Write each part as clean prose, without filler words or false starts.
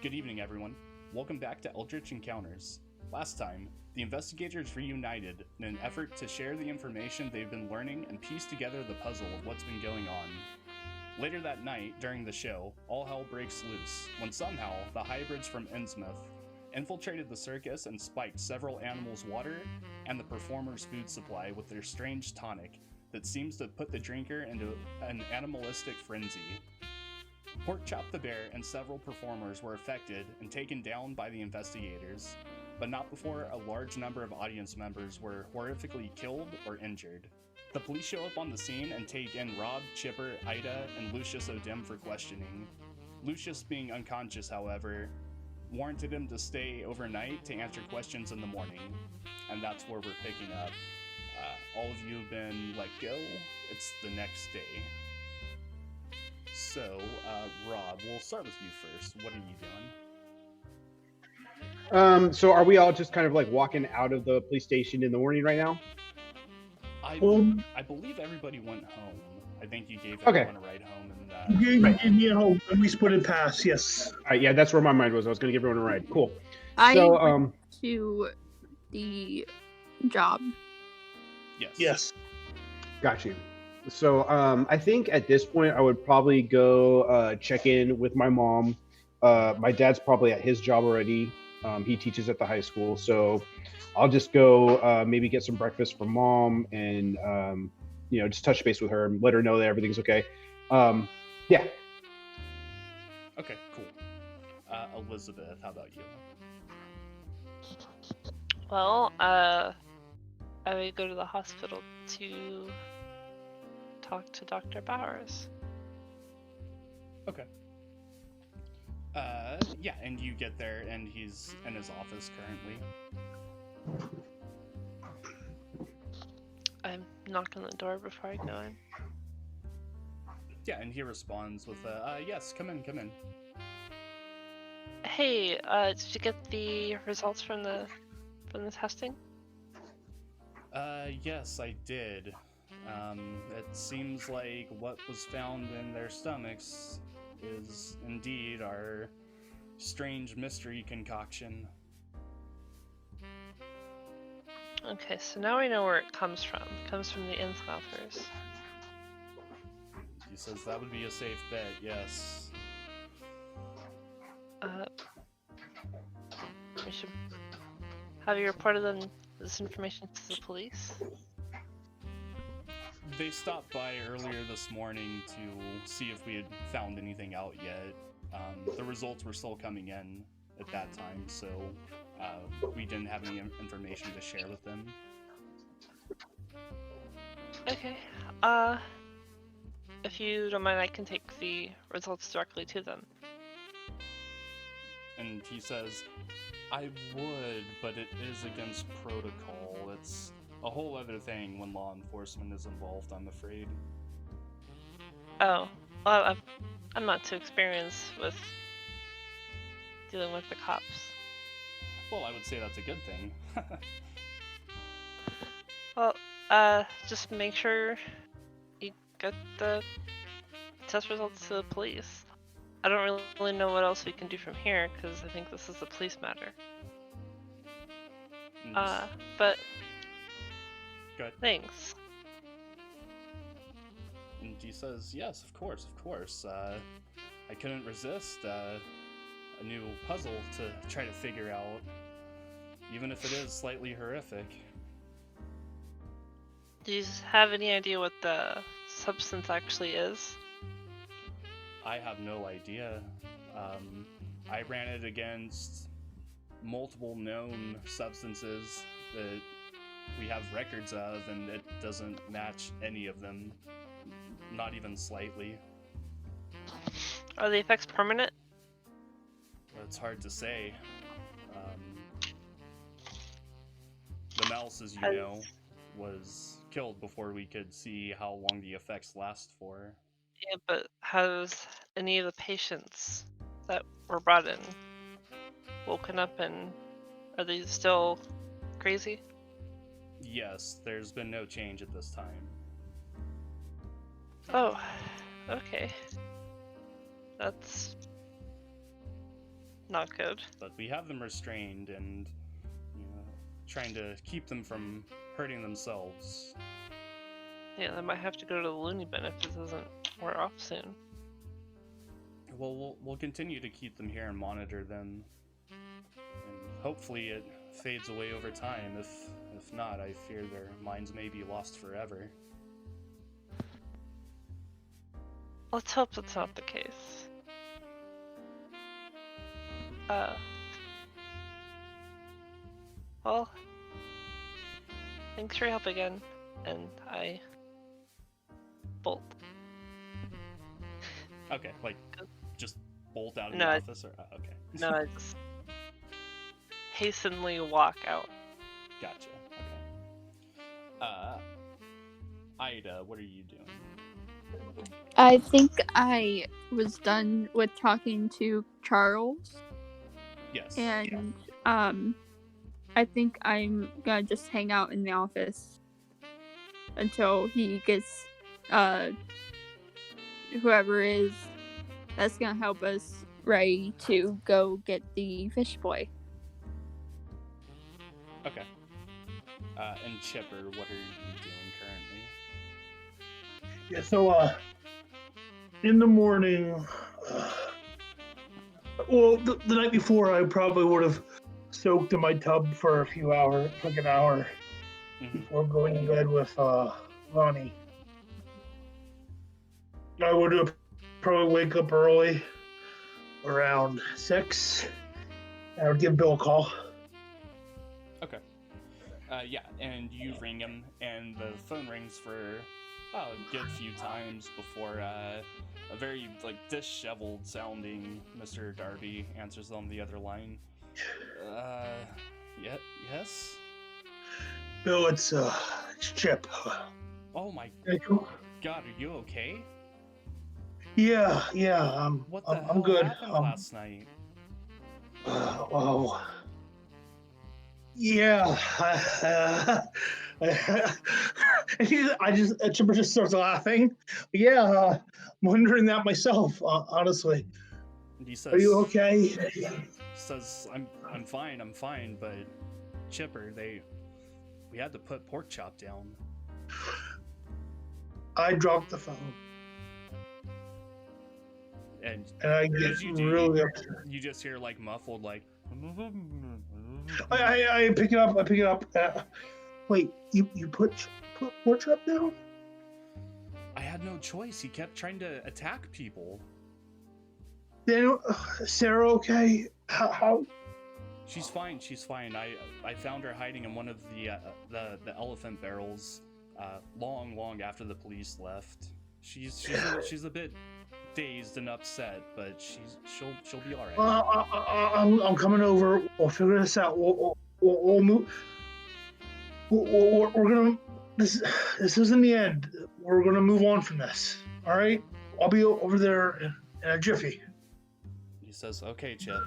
Good evening, everyone. Welcome back to Eldritch Encounters. Last time, the investigators reunited in an effort to share the information they've been learning and piece together the puzzle of what's been going on. Later that night, during the show, all hell breaks loose when somehow the hybrids from Innsmouth infiltrated the circus and spiked several animals' water and the performers' food supply with their strange tonic that seems to put the drinker into an animalistic frenzy. Porkchop the bear and several performers were affected and taken down by the investigators, but not before a large number of audience members were horrifically killed or injured. The police show up on the scene and take in Rob, Chipper, Ida, and Lucius O'Dim for questioning. Lucius, being unconscious, however, warranted him to stay overnight to answer questions in the morning, and that's where we're picking up. All of you have been let go. It's the next day. So, Rob, we'll start with you first. What are you doing? So are we all just kind of like walking out of the police station in the morning right now? I believe everybody went home. I think you gave everyone a ride home. And gave me a home, and we split it past, yes. Yeah, that's where my mind was. I was going to give everyone a ride. Cool. I went to the job. Yes. Got you. So I think at this point I would probably go check in with my mom. My dad's probably at his job already. He teaches at the high school, so I'll just go maybe get some breakfast from mom and just touch base with her and let her know that everything's okay. Yeah. Okay, cool. Elizabeth, how about you? Well, I would go to the hospital to talk to Dr. Bowers. Okay. Yeah, and you get there, and he's in his office currently. I knock on the door before I go in. Yeah, and he responds with, yes, come in. Hey, did you get the results from the testing? Yes, I did. It seems like what was found in their stomachs is indeed our strange mystery concoction. Okay, so now we know where it comes from. It comes from the Innsmouthers. He says that would be a safe bet, yes. We should... Have you reported this information to the police? They stopped by earlier this morning to see if we had found anything out yet. The results were still coming in at that time, so we didn't have any information to share with them. Okay. If you don't mind, I can take the results directly to them. And he says, I would, but it is against protocol. It's a whole other thing when law enforcement is involved, I'm afraid. Oh, well, I'm not too experienced with dealing with the cops. Well, I would say that's a good thing. Well, just make sure you get the test results to the police. I don't really know what else we can do from here, because I think this is a police matter. But... Good. Thanks. And he says, yes, of course. I couldn't resist a new puzzle to try to figure out, even if it is slightly horrific. Do you have any idea what the substance actually is? I have no idea. I ran it against multiple known substances that we have records of, and it doesn't match any of them, not even slightly. Are the effects permanent? It's hard to say. The mouse, as you know, was killed before we could see how long the effects last for. Yeah, but has any of the patients that were brought in woken up, and are they still crazy? Yes, there's been no change at this time. Oh, okay. That's not good. But we have them restrained and, trying to keep them from hurting themselves. Yeah, they might have to go to the loony bin if this doesn't wear off soon. Well, we'll continue to keep them here and monitor them. And hopefully it fades away over time. If not, I fear their minds may be lost forever. Let's hope that's not the case. Well, thanks for your help again, and I bolt. Okay, like, just bolt out of the No, office? Or okay. No, I just hastily walk out. Gotcha, okay. Ida, what are you doing? I think I was done with talking to Charles. Yes. And I think I'm gonna just hang out in the office until he gets whoever is that's gonna help us ready to go get the fish boy. Okay. And Chipper, what are you doing currently? Yeah, so, in the morning, well, the night before, I probably would have soaked in my tub for a few hours, like an hour, before going to bed with Lonnie. I would have probably wake up early, around 6, and I would give Bill a call. Okay. Yeah, and you ring him, and the phone rings for a good few times before a very, disheveled sounding Mr. Darby answers on the other line. Yes? Bill, it's Chip. Oh my God, are you okay? Yeah, What the I'm hell good. happened last night? Well, yeah. Chipper just starts laughing. Yeah, I'm wondering that myself, honestly. And he says, Are you okay? Says, I'm fine, but Chipper, we had to put Pork Chop down. I dropped the phone. And I get really upset. You just hear muffled I pick it up. Wait, you put Pork Chop down? I had no choice. He kept trying to attack people. Daniel, Sarah, okay? How? She's fine. I found her hiding in one of the elephant barrels, long after the police left. She's a bit dazed and upset, but she'll be all right. I'm coming over. We'll figure this out. We'll move. We're gonna. This isn't the end. We're gonna move on from this. All right. I'll be over there in a jiffy. He says, "Okay, Chip,"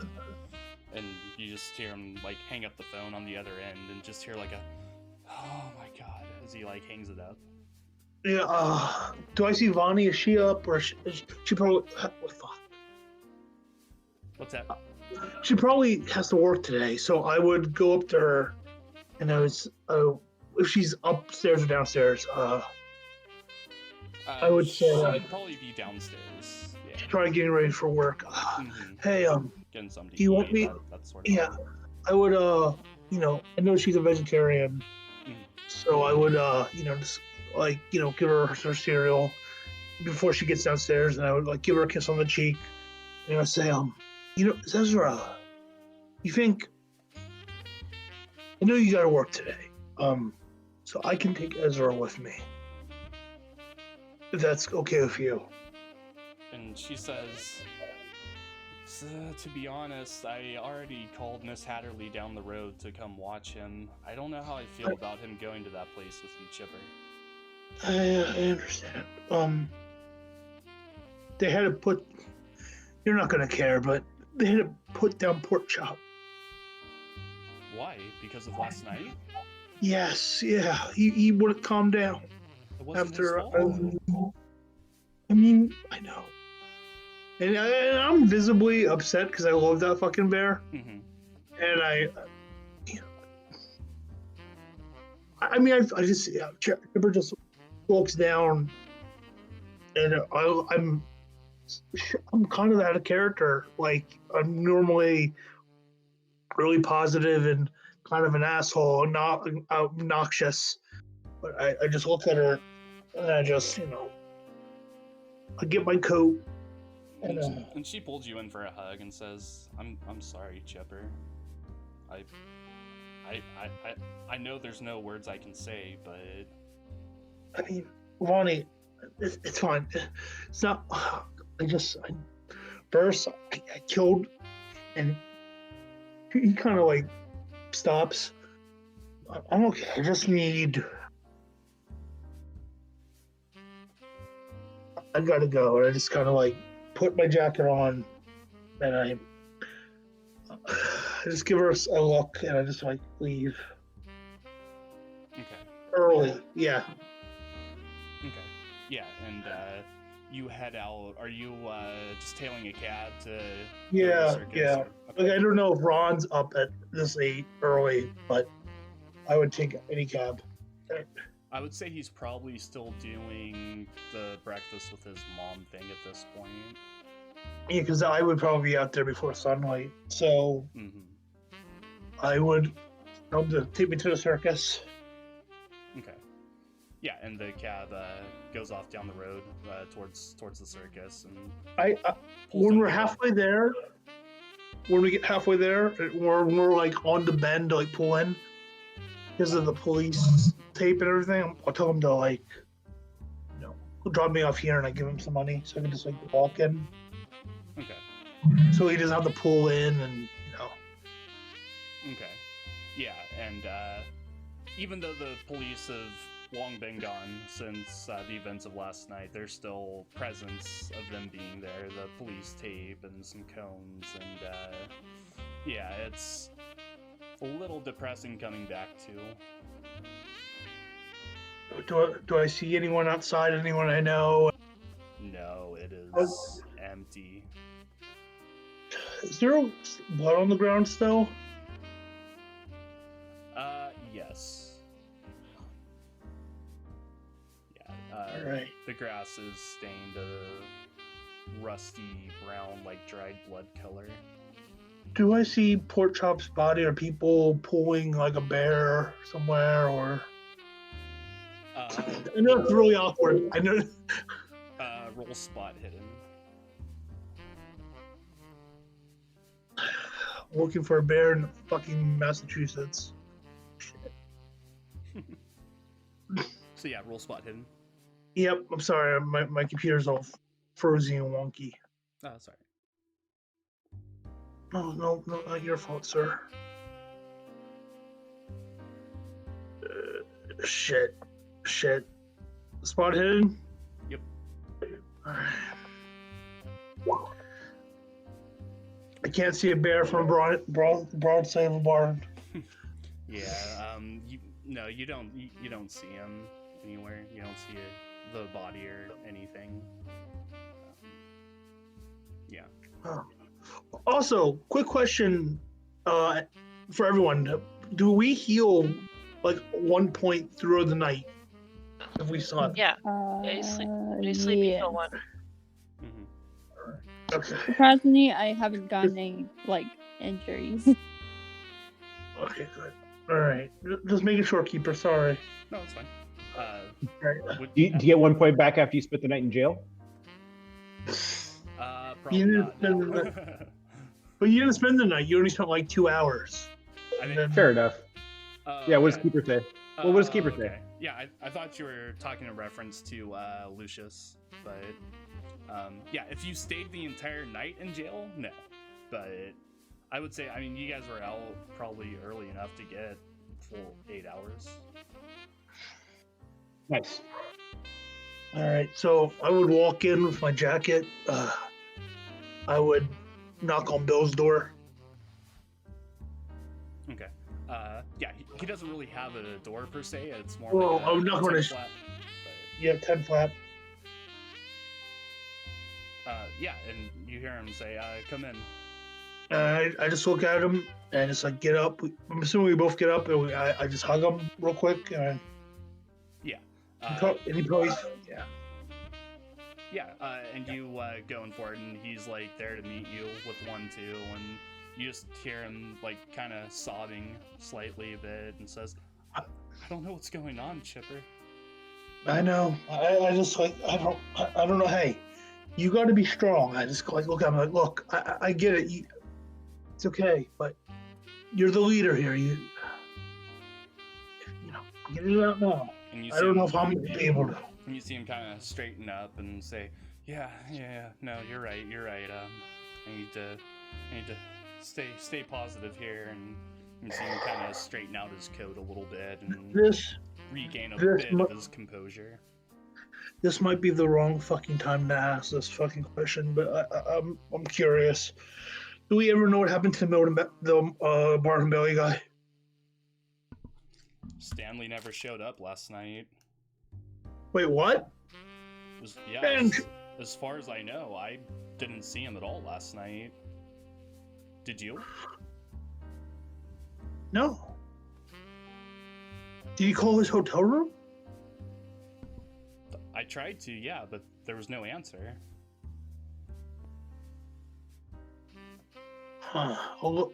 and you just hear him hang up the phone on the other end, and just hear "Oh my God," as he hangs it up. Yeah. Do I see Vonnie? Is she up, or is she probably? What fuck? What's that? She probably has to work today, so I would go up to her, and I was if she's upstairs or downstairs. I would say she'd probably be downstairs. Yeah. Try getting ready for work. Hey, getting something. Do you want me? That sort of Yeah, thing. I would. I know she's a vegetarian, so I would. Just give her cereal before she gets downstairs, and I would give her a kiss on the cheek. Say, Ezra, you think? I know you got to work today, so I can take Ezra with me, if that's okay with you. And she says, to be honest, I already called Miss Hatterley down the road to come watch him. I don't know how I feel about him going to that place with you, Chipper. I understand. They had to put. You're not gonna care, but they had to put down Pork Chop. Why? Because of last night? Yes, yeah. He wouldn't calm down. It wasn't After his fault. I mean, I know. And I'm visibly upset because I love that fucking bear. Mm-hmm. And I just, Chipper just looks down, and I'm kind of out of character. Like, I'm normally really positive and kind of an asshole, not obnoxious. But I just look at her, and I just, I get my coat. And she pulls you in for a hug and says, I'm sorry, Chipper. I know there's no words I can say, but I mean, Ronnie, it's fine. It's not. First, I killed, and he kind of like stops. I'm okay. I just need. I gotta go. And I just kind of like put my jacket on, and I just give her a look, and I just like leave. okay. Early, yeah. Okay. Yeah, and you head out. Are you just tailing a cab to go to the Yeah, circus? yeah. Or- Like, okay. I don't know if Ron's up at this late early, but I would take any cab. I would say he's probably still doing the breakfast with his mom thing at this point. Yeah, because I would probably be out there before sunlight. So Mm-hmm. I would tell him to take me to the circus. Okay. Yeah, and the cab goes off down the road towards the circus, and pulls When into we're the- halfway there, when we get halfway there, we're like on the bend to like pull in because of the police tape and everything. I'll tell him to like, drop me off here, and I give him some money so I can just like walk in. Okay. So he doesn't have to pull in, and Okay. Yeah, and even though the police have long been gone since the events of last night, there's still presence of them being there. The police tape and some cones, and yeah, it's a little depressing coming back to. Do I see anyone outside? Anyone I know? No, it is empty. Is there blood on the ground still? Yes. Yeah. All right. The grass is stained a rusty brown, like dried blood color. Do I see Pork Chop's body? Are people pulling like a bear somewhere? Or Uh, I know it's really awkward. I know. roll spot hidden. Looking for a bear in fucking Massachusetts. So yeah, roll spot hidden. Yep. I'm sorry. My computer's all frozen and wonky. Oh, sorry. Oh no, not your fault, sir. Shit. Spot hidden? Yep. Alright. I can't see a bear from broad side of a barn. Yeah. You don't see him anywhere. You don't see the body or anything. Yeah. Oh. Also, quick question for everyone. Do we heal like 1 point through the night if we saw it? Yeah, you sleep yeah. until 1. Mm-hmm. Okay. Surprisingly, I haven't gotten any like injuries. Okay, good. Alright. Just making sure, Keeper. Sorry. No, it's fine. Alright. Would, Do you get 1 point back after you spent the night in jail? probably You not. didn't No. But you didn't spend the night. You only spent like 2 hours. I And think, Fair enough. Yeah, what does okay. Keeper say? Well, what does Keeper say? Okay. Yeah, I thought you were talking in reference to Lucius, but yeah, if you stayed the entire night in jail, no. But I would say, I mean, you guys were out probably early enough to get full 8 hours. Nice. Alright, so I would walk in with my jacket. I would knock on Bill's door. Okay. Yeah, he doesn't really have a door per se. It's more Well, like a, I'm not it's like gonna a flap. Yeah, 10 flap. Yeah, and you hear him say, "Come in." I just look at him and it's like, get up. I'm assuming we both get up, and I just hug him real quick. And Yeah. and he probably, yeah. Yeah, and you going for it, and he's like there to meet you with 1-2, and you just hear him like kind of sobbing slightly a bit, and says, "I don't know what's going on, Chipper." I know. I just like I don't know. Hey, you got to be strong. I just like look at him like, look, I get it. It's okay, but you're the leader here. You know, get it out now. And you I don't know if I'm gonna be able to. And you see him kind of straighten up and say, "Yeah, no, you're right. I need to stay positive here." And you see him kind of straighten out his coat a little bit and regain a bit of his composure. This might be the wrong fucking time to ask this fucking question, but I'm curious. Do we ever know what happened to the Barton Belly guy? Stanley never showed up last night. Wait, what? As far as I know, I didn't see him at all last night. Did you? No. Did you call his hotel room? I tried to, yeah, but there was no answer. Huh. I'll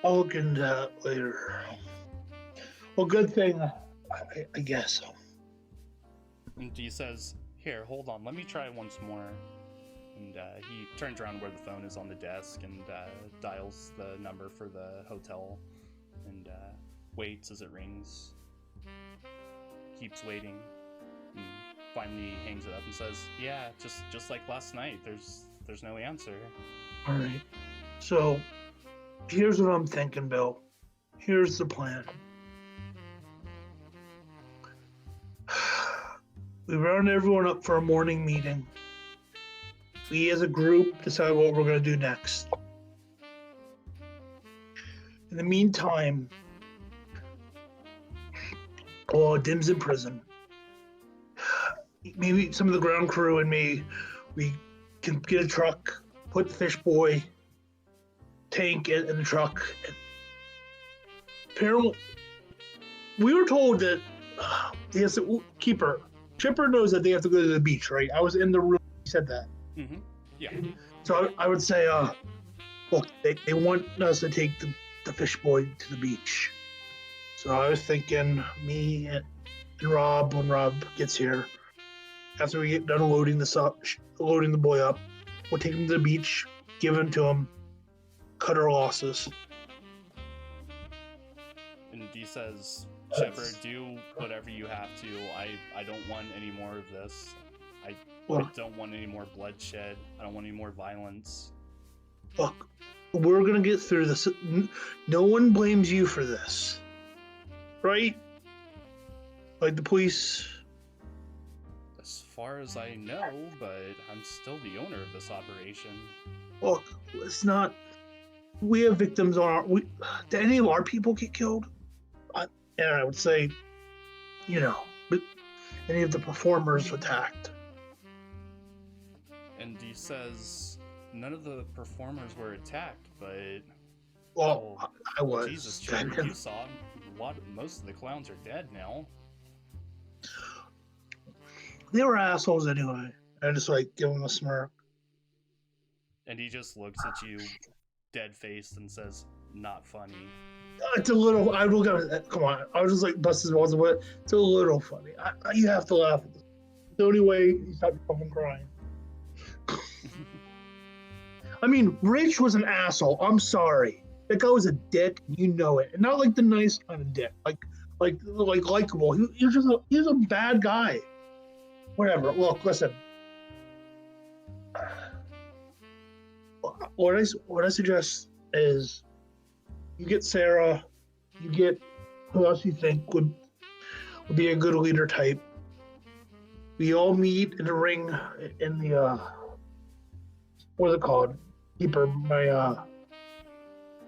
look into that later. Well, good thing, I guess. And he says, "Here, hold on, let me try once more." And he turns around where the phone is on the desk and dials the number for the hotel and waits as it rings. Keeps waiting. And finally hangs it up and says, "Yeah, just like last night, there's no answer." All right. So, here's what I'm thinking, Bill. Here's the plan. We round everyone up for a morning meeting. We as a group decide what we're going to do next. In the meantime, Dim's in prison. Maybe some of the ground crew and me, we can get a truck, put the fishboy tank in the truck. Apparently, we were told that he has to keep her. Chipper knows that they have to go to the beach, right? I was in the room. He said that. Mm-hmm. Yeah. So I would say, look, they want us to take the fishboy to the beach. So I was thinking, me and Rob, when Rob gets here, after we get done loading the boy up, we'll take him to the beach, give him to him, cut our losses. And he says, "Shepard, do whatever you have to. I don't want any more of this. I don't want any more bloodshed. I don't want any more violence." Look, we're gonna get through this. No one blames you for this, right? Like the police. As far as I know, but I'm still the owner of this operation. Look, it's not. We have victims on our. Did any of our people get killed? And I would say, but any of the performers attacked. And he says none of the performers were attacked, but I was. Jesus, Trevor, you saw most of the clowns are dead now. They were assholes anyway. I just give them a smirk. And he just looks at you, dead-faced, and says, "Not funny." It's a little. I look at it. Come on. I was just bust his balls away. It's a little funny. You have to laugh at this. The only way you stop fucking crying. I mean, Rich was an asshole. I'm sorry. That guy was a dick. You know it, and not the nice kind of dick. Like likable. He was a bad guy. Whatever. Look, listen. What I suggest is, you get Sarah, you get who else you think would be a good leader type. We all meet in the ring in the what's it called? Keeper,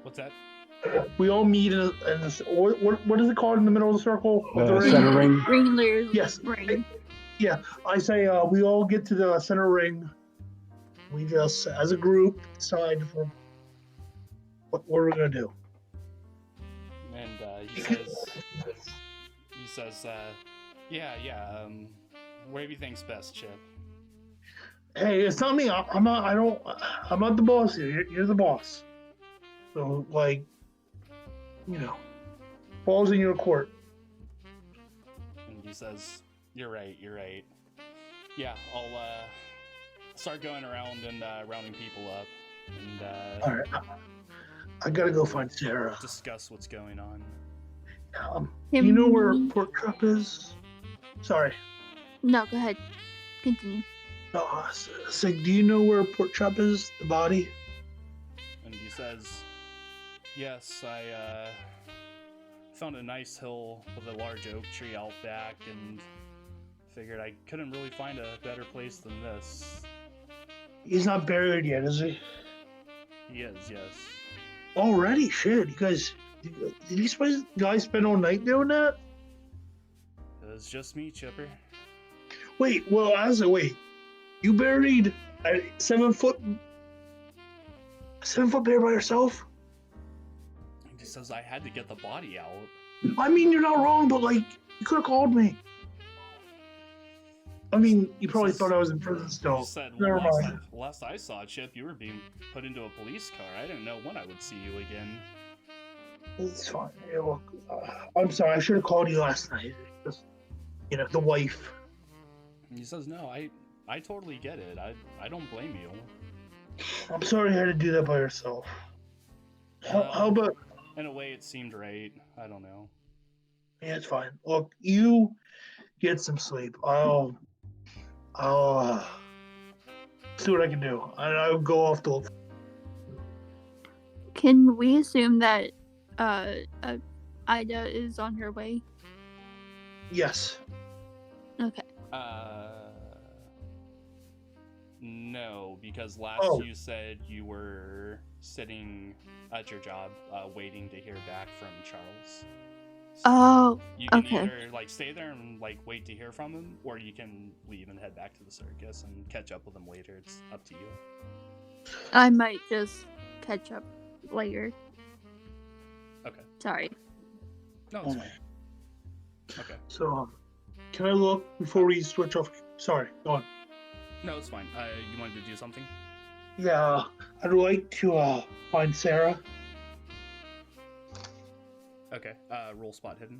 What's that? We all meet in this. What is it called in the middle of the circle? The center ring. Ring. Yes. Ring. Yeah, I say we all get to the center ring, We just, as a group, decide for what we're gonna do. And he says, whatever you think's best, Chip. Hey, it's not me. I'm not the boss here. You're the boss. So, like, balls in your court. And he says, you're right. Yeah, I'll start going around and rounding people up and All right. I gotta go find Sarah. discuss what's going on. Do you know where Pork Chop is? Sorry. No, go ahead. Continue. So do you know where Pork Chop is? The body? And he says, yes, I found a nice hill with a large oak tree out back and figured I couldn't really find a better place than this. He's not buried yet, is he? He is, yes. Already? Shit, you guys... Did these guys spend all night doing that? It was just me, Chipper. Wait, you buried a 7 foot bear by yourself? He says I had to get the body out. I mean, you're not wrong, but like, you could have called me. I mean, you probably thought I was in prison still. You said Never mind. last I saw Chip, you were being put into a police car. I didn't know when I would see you again. It's fine. Yeah, look, I'm sorry, I should have called you last night. Just, the wife. And he says, no, I totally get it. I don't blame you. I'm sorry you had to do that by yourself. How about... In a way, it seemed right. I don't know. Yeah, it's fine. Look, you get some sleep. I'll see what I can do. I'll go off to look. Can we assume that Ida is on her way? Yes. Okay. No, because last you said you were sitting at your job, waiting to hear back from Charles. So you can either stay there and wait to hear from him, or you can leave and head back to the circus and catch up with him later. It's up to you. I might just catch up later. Okay. Sorry. No, it's fine. Okay. So, can I look before we switch off? Sorry, go on. No, it's fine. You wanted to do something? Yeah, I'd like to find Sarah. Okay. Roll spot hidden.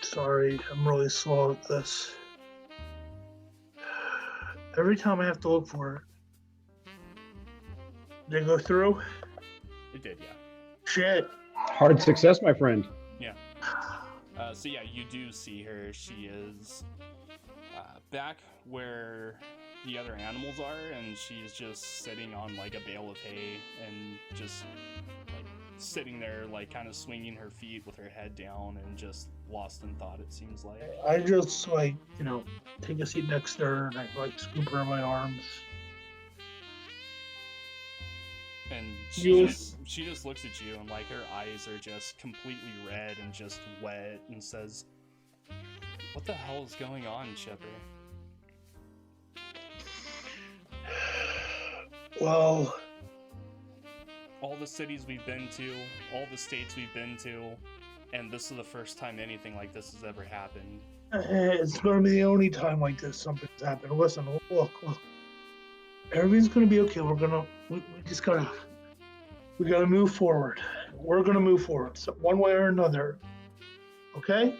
Sorry, I'm really slow at this. Every time I have to look for it. Did it go through? It did, yeah. Shit. Hard success, my friend. Yeah. So yeah, you do see her. She is back where the other animals are, and she's just sitting on a bale of hay and just sitting there kind of swinging her feet with her head down and just lost in thought, it seems like. I just take a seat next to her and I scoop her in my arms. And she just looks at you and her eyes are just completely red and just wet and says, "What the hell is going on, Chipper?" Well, all the cities we've been to, all the states we've been to, and this is the first time anything like this has ever happened. It's going to be the only time like this something's happened. Listen, look. Everything's going to be okay. We just gotta move forward. We're going to move forward, so one way or another. Okay?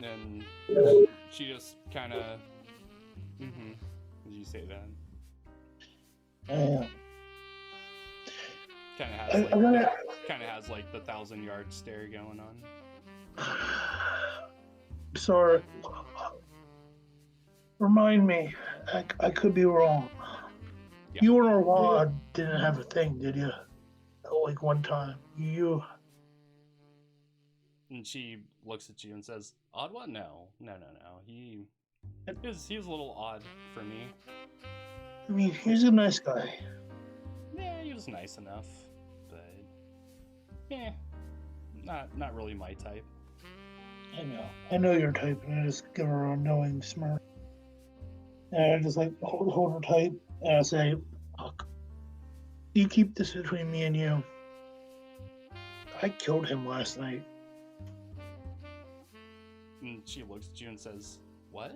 And she just kind of, did you say that? Kind of has the 1,000-yard stare going on. Sorry. Remind me. I could be wrong. Yeah. You and Orwad didn't have a thing, did you? One time. You. And she looks at you and says, "Oddwa? No. He was a little odd for me. I mean, he's a nice guy. Yeah, he was nice enough, but not really my type. I know your type, and I just give her a knowing smirk. And I just like hold her tight, and I say, "Look, you keep this between me and you. I killed him last night." And she looks at you and says, "What?"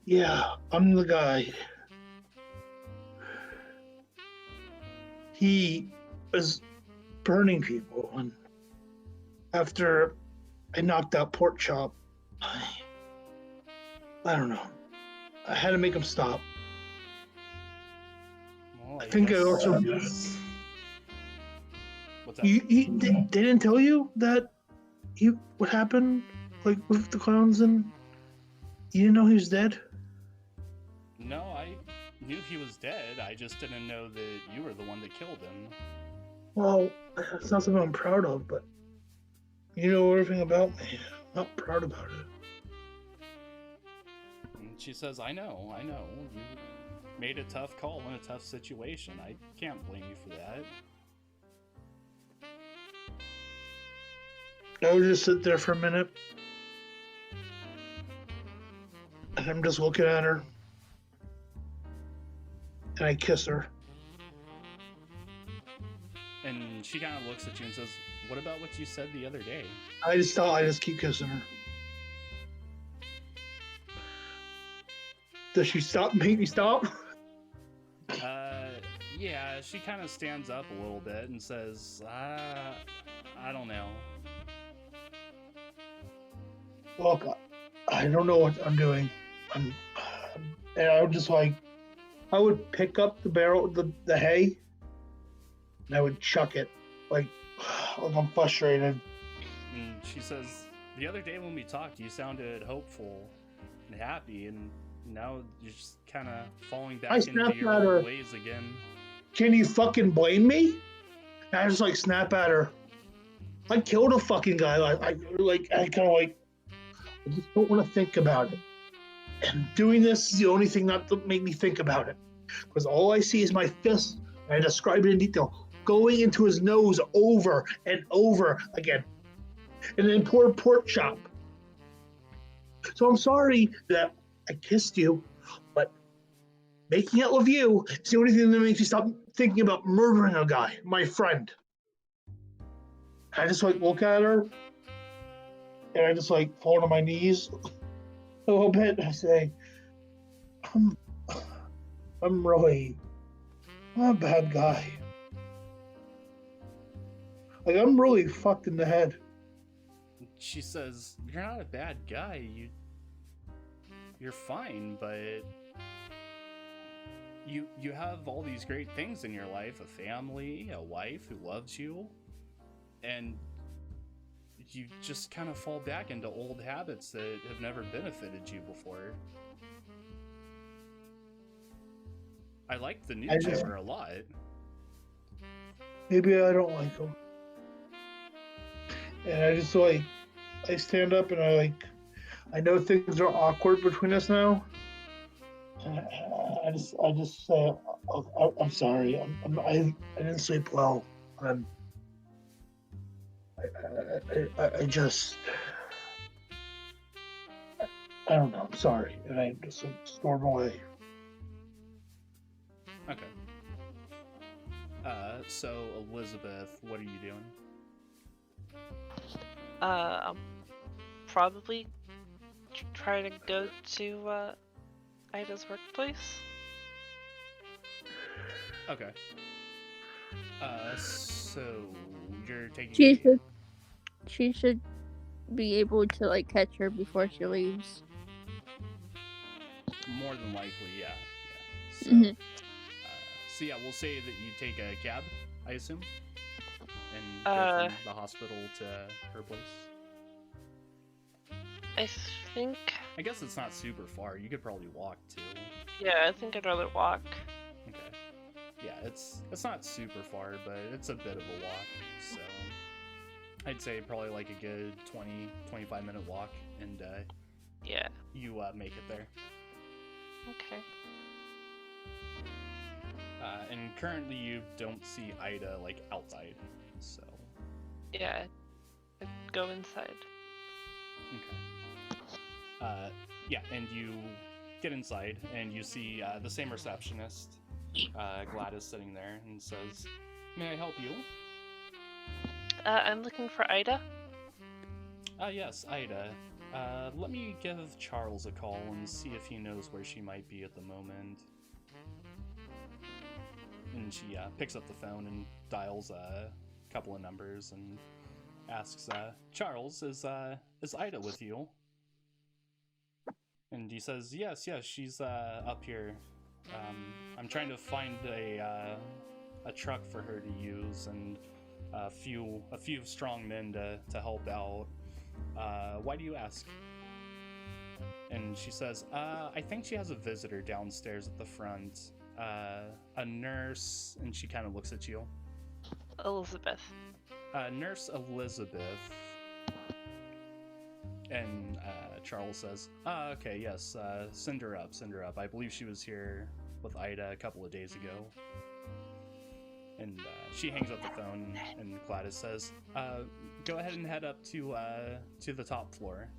Yeah, I'm the guy. He was burning people, and after I knocked out Pork Chop, I don't know. I had to make him stop. Well, I think I also. What's that? They didn't tell you that what happened, like with the clowns, and you didn't know he was dead? No, I knew he was dead. I just didn't know that you were the one that killed him. Well, it's not something I'm proud of, but you know everything about me. I'm not proud about it. And she says, I know. You made a tough call in a tough situation. I can't blame you for that. I would just sit there for a minute, and I'm just looking at her, and I kiss her. And she kind of looks at you and says, what about what you said the other day? I just keep kissing her. Does she stop? Make me stop? Yeah, she kind of stands up a little bit and says, I don't know. Look, I don't know what I'm doing. And I would just I would pick up the barrel, the hay, and I would chuck it, like I'm frustrated. And she says, the other day when we talked, you sounded hopeful and happy, and now you're just kind of falling back into your old ways again. Can you fucking blame me? And I just snap at her. I killed a fucking guy. I just don't want to think about it. And doing this is the only thing not to make me think about it. Because all I see is my fist, and I describe it in detail, going into his nose over and over again. And then poor Pork Chop. So I'm sorry that I kissed you, but making out with you is the only thing that makes me stop thinking about murdering a guy, my friend. I just look at her, and I just fall to my knees a little bit. I say, I'm a bad guy. I'm really fucked in the head. She says, you're not a bad guy. You're fine, but you have all these great things in your life, a family, a wife who loves you, and you just kind of fall back into old habits that have never benefited you before. I like the new Jimmer a lot. Maybe I don't like him. And I just I stand up and I know things are awkward between us now. I just say, I'm sorry. I didn't sleep well. I just, I don't know. I'm sorry, and I just storm away. Okay. So Elizabeth, what are you doing? I'll probably try to go to Ida's workplace. Okay. So you're taking. She should be able to catch her before she leaves. More than likely, yeah. So, Mhm. So yeah, we'll say that you take a cab, I assume, and go from the hospital to her place. I think. I guess it's not super far. You could probably walk too. Yeah, I think I'd rather walk. Okay. Yeah, it's not super far, but it's a bit of a walk. So I'd say probably a good 20-25 minute walk, and yeah, you make it there. Okay. And currently you don't see Ida outside, so Yeah. would go inside. Okay. Yeah, and you get inside, and you see the same receptionist, Gladys, sitting there, and says, "May I help you?" I'm looking for Ida. Yes, Ida. Let me give Charles a call and see if he knows where she might be at the moment. And she picks up the phone and dials a couple of numbers and asks, "Charles, is Ida with you?" And he says, yes, she's up here. I'm trying to find a truck for her to use and a few strong men to help out. Why do you ask? And she says, I think she has a visitor downstairs at the front. A nurse, and she kind of looks at you. Elizabeth. Nurse Elizabeth. And Charles says, okay, yes, send her up. I believe she was here with Ida a couple of days ago. And she hangs up the phone, and Gladys says, go ahead and head up to the top floor.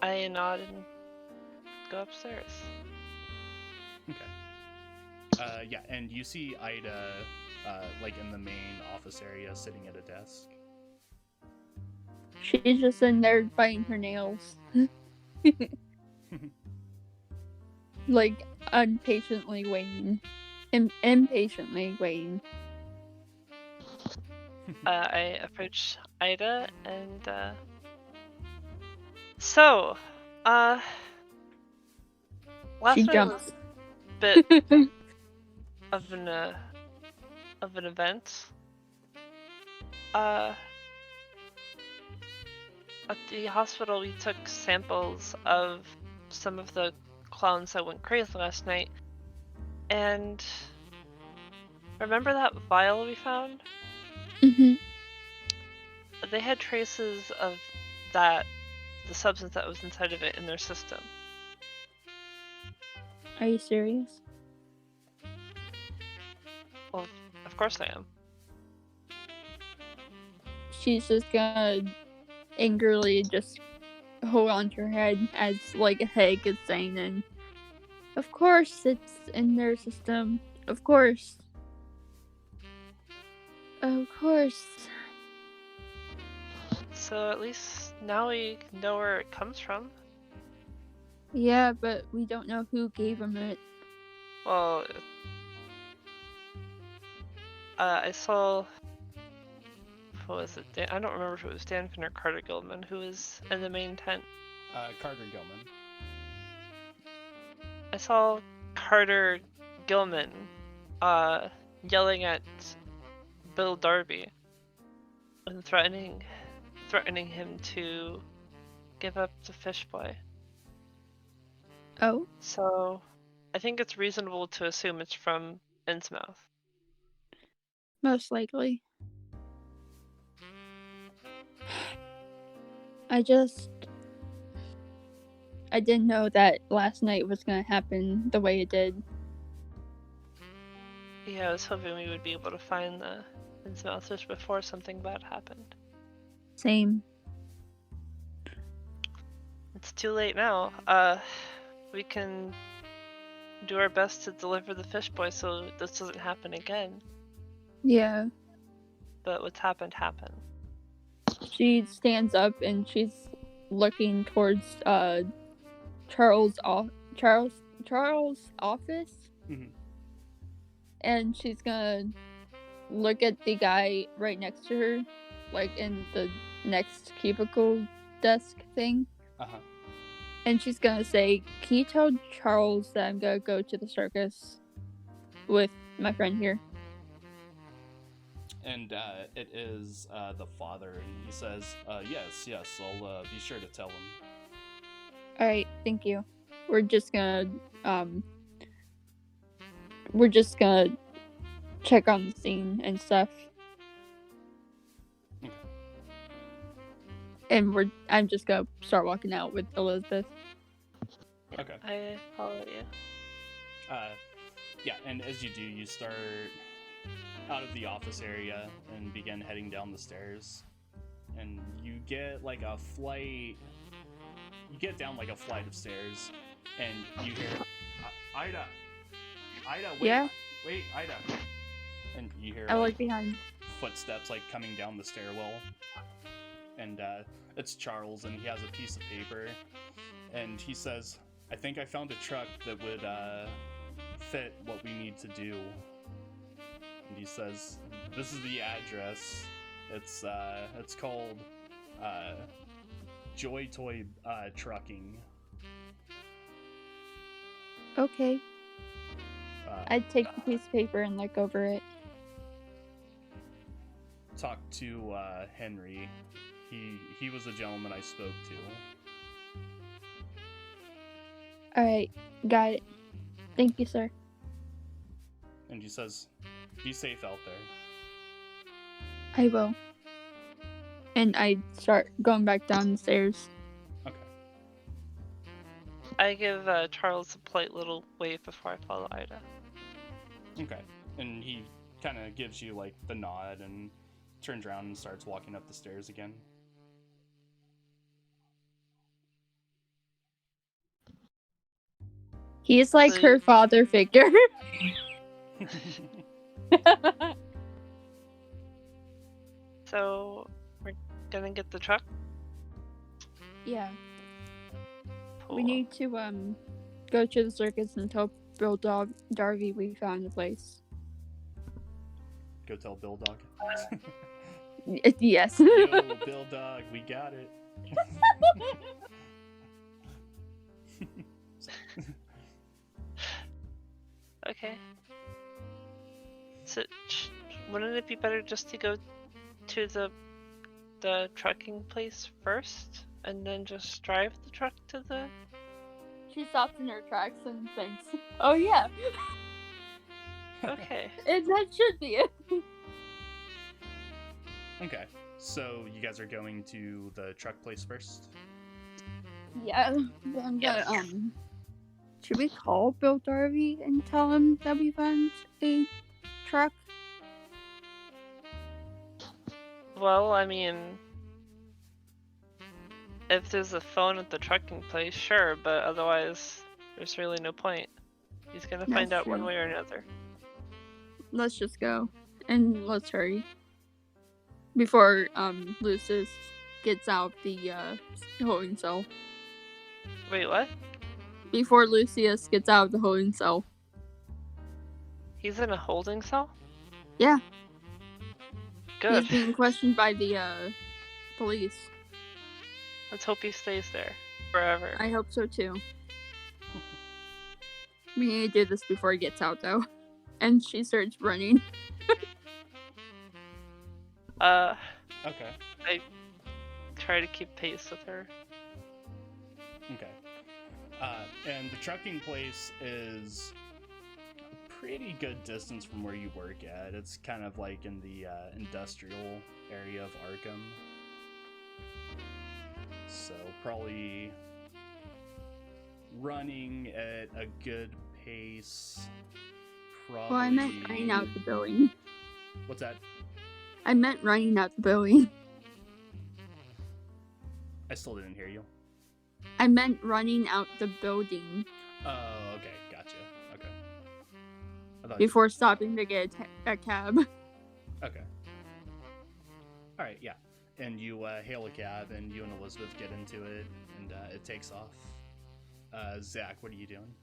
I nod and go upstairs. Okay. Yeah, and you see Ida, like in the main office area, sitting at a desk. She's just in there biting her nails. Like, impatiently waiting. I approach Ida and, so, last She night jumps. was a bit of an event. At the hospital, we took samples of some of the clowns that went crazy last night. And remember that vial we found? Mhm. They had traces of the substance that was inside of it in their system. Are you serious? Well, of course I am. She's just gonna angrily just hold on to her head as like a headache is saying, and of course it's in their system. Of course. So at least now we know where it comes from. Yeah, but we don't know who gave him it. Well, I saw. What was it? I don't remember if it was Dan Finn or Carter Gilman who was in the main tent. Carter Gilman. I saw Carter Gilman yelling at Bill Darby and threatening him to give up to Fishboy. Oh? So I think it's reasonable to assume it's from Innsmouth. Most likely. I didn't know that last night was gonna happen the way it did. Yeah, I was hoping we would be able to find the Innsmouth just before something bad happened. Same. It's too late now. We can do our best to deliver the Fishboy so this doesn't happen again. Yeah. But what's happened happened. She stands up and she's looking towards Charles' office. Mm-hmm. And she's gonna look at the guy right next to her, like in the next cubicle desk thing. Uh-huh. And she's gonna say, "Can you tell Charles that I'm gonna go to the circus with my friend here?" And it is the father, and he says, yes, I'll be sure to tell him. Alright, thank you. We're just gonna check on the scene and stuff. Okay. And I'm just gonna start walking out with Elizabeth. Okay. I follow you. Yeah, and as you do, you start out of the office area and begin heading down the stairs. And you get like a flight. You get down like a flight of stairs, and you hear, Ida, wait, Yeah? wait, Ida. And you hear I like behind. footsteps like coming down the stairwell. And it's Charles, and he has a piece of paper. And he says, I think I found a truck that would fit what we need to do. And he says, this is the address. It's called Joy Toy Trucking. Okay. I'd take the piece of paper and look over it. Talk to Henry. He was the gentleman I spoke to. Alright, got it. Thank you, sir. And he says, be safe out there. I will. And I start going back down the stairs. Okay. I give Charles a polite little wave before I follow Ida. Okay. And he kind of gives you like the nod and turns around and starts walking up the stairs again. He's like her father figure. So, we're gonna get the truck? Yeah. Cool. We need to go to the circus and tell Bill Darby we found the place. Go tell Bill Dog. Yes. Yo, Bill Dog, we got it. Okay. So, wouldn't it be better just to go to the trucking place first, and then just drive the truck to the... She stops in her tracks and thinks, oh yeah. Okay. And that should be it. Okay, so you guys are going to the truck place first? Yeah. I'm Yes. gonna, should we call Bill Darby and tell him that we found a truck? Well, I mean, if there's a phone at the trucking place, sure, but otherwise, there's really no point. He's gonna find That's out one true. way or another. Let's just go. And let's hurry. Before, Lucius gets out the, holding cell. Wait, what? Before Lucius gets out of the holding cell. He's in a holding cell? Yeah. Good. He's being questioned by the, police. Let's hope he stays there forever. I hope so too. We need to do this before he gets out, though. And she starts running. Okay. I try to keep pace with her. Okay. And the trucking place is a pretty good distance from where you work at. It's kind of like in the industrial area of Arkham. So probably running at a good pace. Probably... Well, I meant running out the building. What's that? I meant running out the building. I still didn't hear you. I meant running out the building Oh, okay. Gotcha. Okay. I thought before stopping to get a cab. Okay. Alright, yeah. And you hail a cab, and you and Elizabeth get into it, and it takes off. Zach, what are you doing?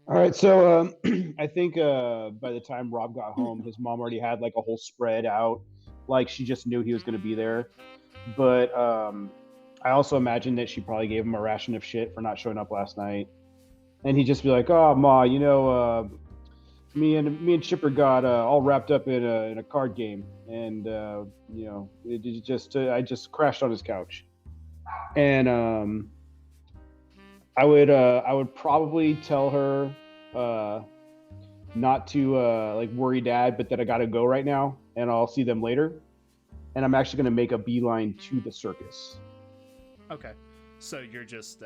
All right, so I think by the time Rob got home, his mom already had like a whole spread out, like she just knew he was going to be there. But I also imagine that she probably gave him a ration of shit for not showing up last night, and he'd just be like, "Oh, Ma, you know, me and Chipper got all wrapped up in a card game, and you know, I just crashed on his couch, and I would probably tell her not to like worry Dad, but that I gotta go right now, and I'll see them later. And I'm actually gonna make a beeline to the circus. Okay. So you're just,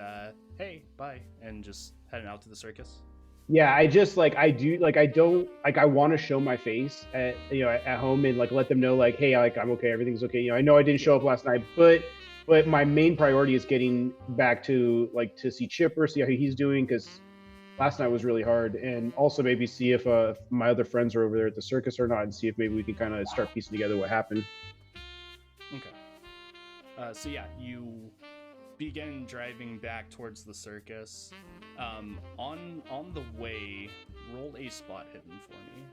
hey, bye, and just heading out to the circus? Yeah, I just like I do like I don't like I want to show my face at at home and like let them know like, hey, like I'm okay, everything's okay. I know I didn't show up last night, but my main priority is getting back to like to see Chipper, see how he's doing, because last night was really hard, and also maybe see if my other friends are over there at the circus or not, and see if maybe we can kind of start piecing together what happened. Okay. So yeah, you begin driving back towards the circus. On the way, roll a spot hidden for me.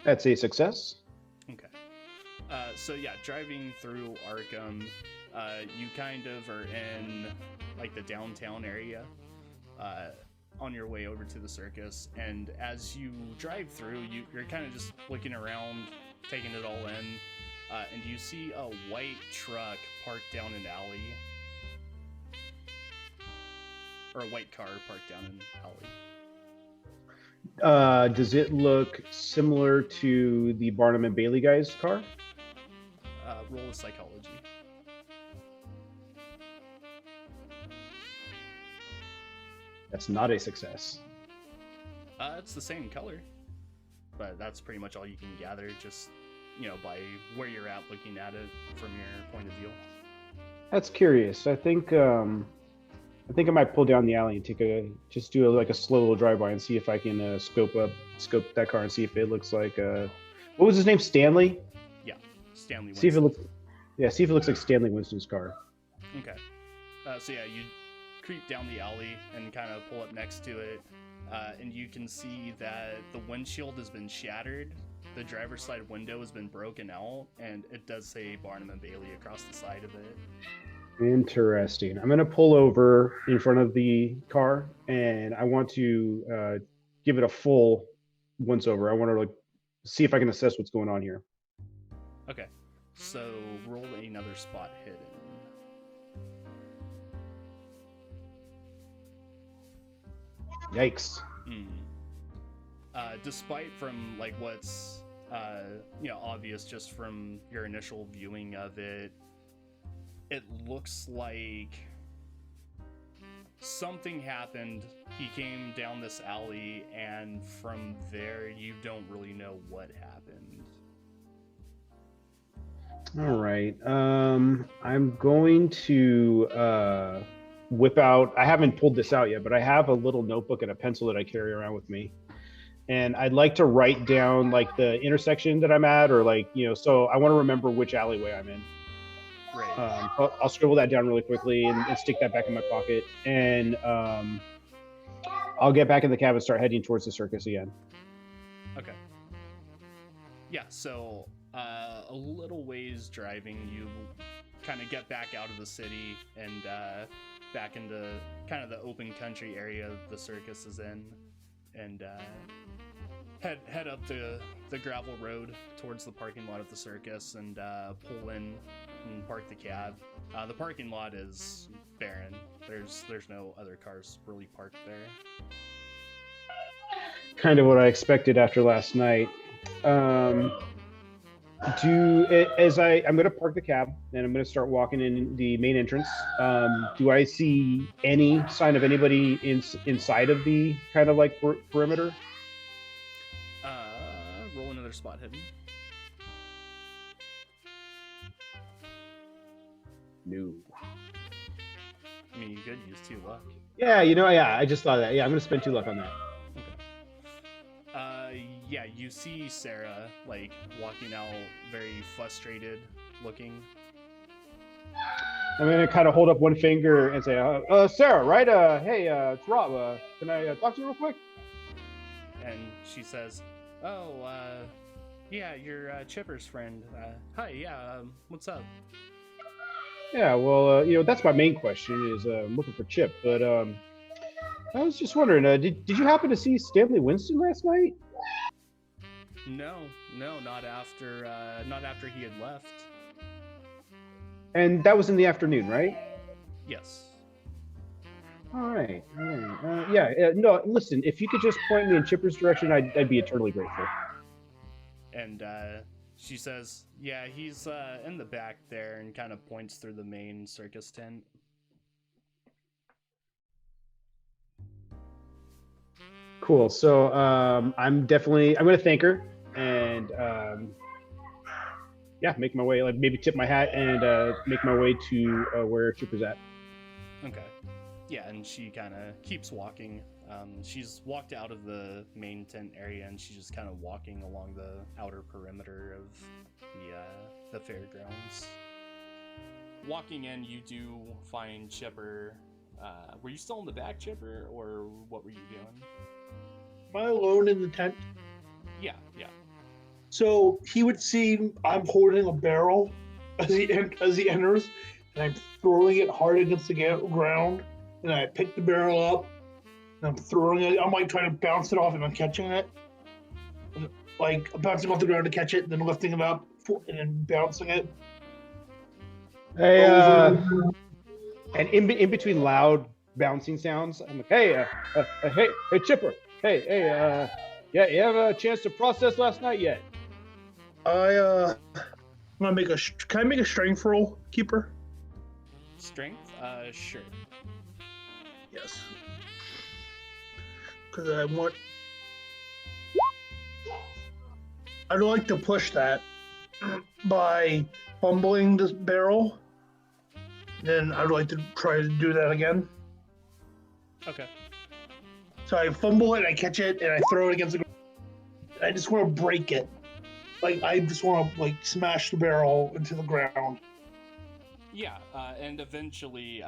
That's a success. Okay. So yeah, driving through Arkham, you kind of are in like the downtown area, on your way over to the circus, and as you drive through, you're kind of just looking around, taking it all in, and you see a white truck parked down an alley, or a white car parked down an alley. Does it look similar to the Barnum and Bailey guy's car? Roll a psychology. That's not a success. It's the same color, but that's pretty much all you can gather, just by where you're at, looking at it from your point of view. That's curious. I think I might pull down the alley and do a slow little drive by and see if I can scope that car and see if it looks like what was his name? Stanley? Yeah, Stanley Winston. See if it looks like Stanley Winston's car. Okay. So yeah, you creep down the alley and kind of pull up next to it, and you can see that the windshield has been shattered, the driver's side window has been broken out, and it does say Barnum and Bailey across the side of it. Interesting. I'm going to pull over in front of the car, and I want to give it a full once over. I want to see if I can assess what's going on here. Okay. So roll another spot hidden. Yikes. Despite from what's obvious just from your initial viewing of it, it looks like something happened. He came down this alley, and from there you don't really know what happened. All right. I'm going to whip out. I haven't pulled this out yet, but I have a little notebook and a pencil that I carry around with me, and I'd like to write down the intersection that I'm at, or so I want to remember which alleyway I'm in. Right. I'll scribble that down really quickly and stick that back in my pocket, and I'll get back in the cab and start heading towards the circus again. Okay. Yeah, so a little ways driving, you kind of get back out of the city and back into kind of the open country area the circus is in, and head up the gravel road towards the parking lot of the circus, and pull in and park the cab. The parking lot is barren. There's no other cars really parked there. Kind of what I expected after last night. I'm going to park the cab and I'm going to start walking in the main entrance. Do I see any sign of anybody inside of the kind of perimeter? Roll another spot hidden. No. I mean, you could use 2 luck. Yeah, I just thought that. Yeah, I'm going to spend 2 luck on that. Okay. Yeah, you see Sarah, walking out very frustrated looking. I'm going to kind of hold up one finger and say, Sarah, right? Hey, it's Rob. Can I talk to you real quick? And she says, yeah, you're Chipper's friend. Hi, yeah, what's up? Yeah, well, that's my main question is I'm looking for Chip, but I was just wondering, did you happen to see Stanley Winston last night? No, not after he had left. And that was in the afternoon, right? Yes. All right. No, listen, if you could just point me in Chipper's direction, I'd be eternally grateful. And She says, yeah, he's in the back there, and kind of points through the main circus tent. Cool. So I'm going to thank her and make my way, like maybe tip my hat and make my way to where Chipper's at. Okay. Yeah, and she kind of keeps walking. She's walked out of the main tent area, and she's just kind of walking along the outer perimeter of the fairgrounds. Walking in, you do find Chipper. Were you still in the back, Chipper, or what were you doing? Am I alone in the tent? Yeah. So he would see I'm holding a barrel as he enters, and I'm throwing it hard against the ground, and I pick the barrel up, and I'm throwing it. I'm like trying to bounce it off, and I'm catching it, and, like bouncing off the ground to catch it, and then lifting it up, and then bouncing it. Hey, and in between loud bouncing sounds, I'm like, hey, Chipper, hey, yeah, you have a chance to process last night yet? I'm gonna make can I make a strength roll, Keeper? Strength? Sure. Yes. Because I'd like to push that by fumbling this barrel. Then I'd like to try to do that again. Okay. So I fumble it, I catch it, and I throw it against the ground. I just want to break it. Like, I just want to, smash the barrel into the ground. Yeah, and eventually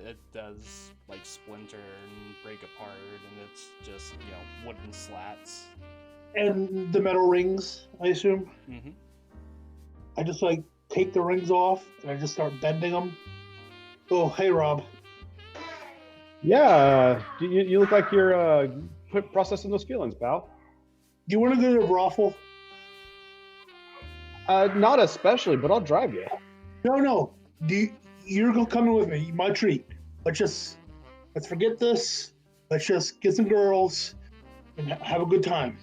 it does, splinter and break apart, and it's just, wooden slats. And the metal rings, I assume? Mm-hmm. I just, take the rings off, and I just start bending them. Oh, hey, Rob. Yeah, you look like you're processing those feelings, pal. Do you want to go to the brothel? Not especially, but I'll drive you. No. You're coming with me. My treat. Let's forget this. Let's just get some girls and have a good time.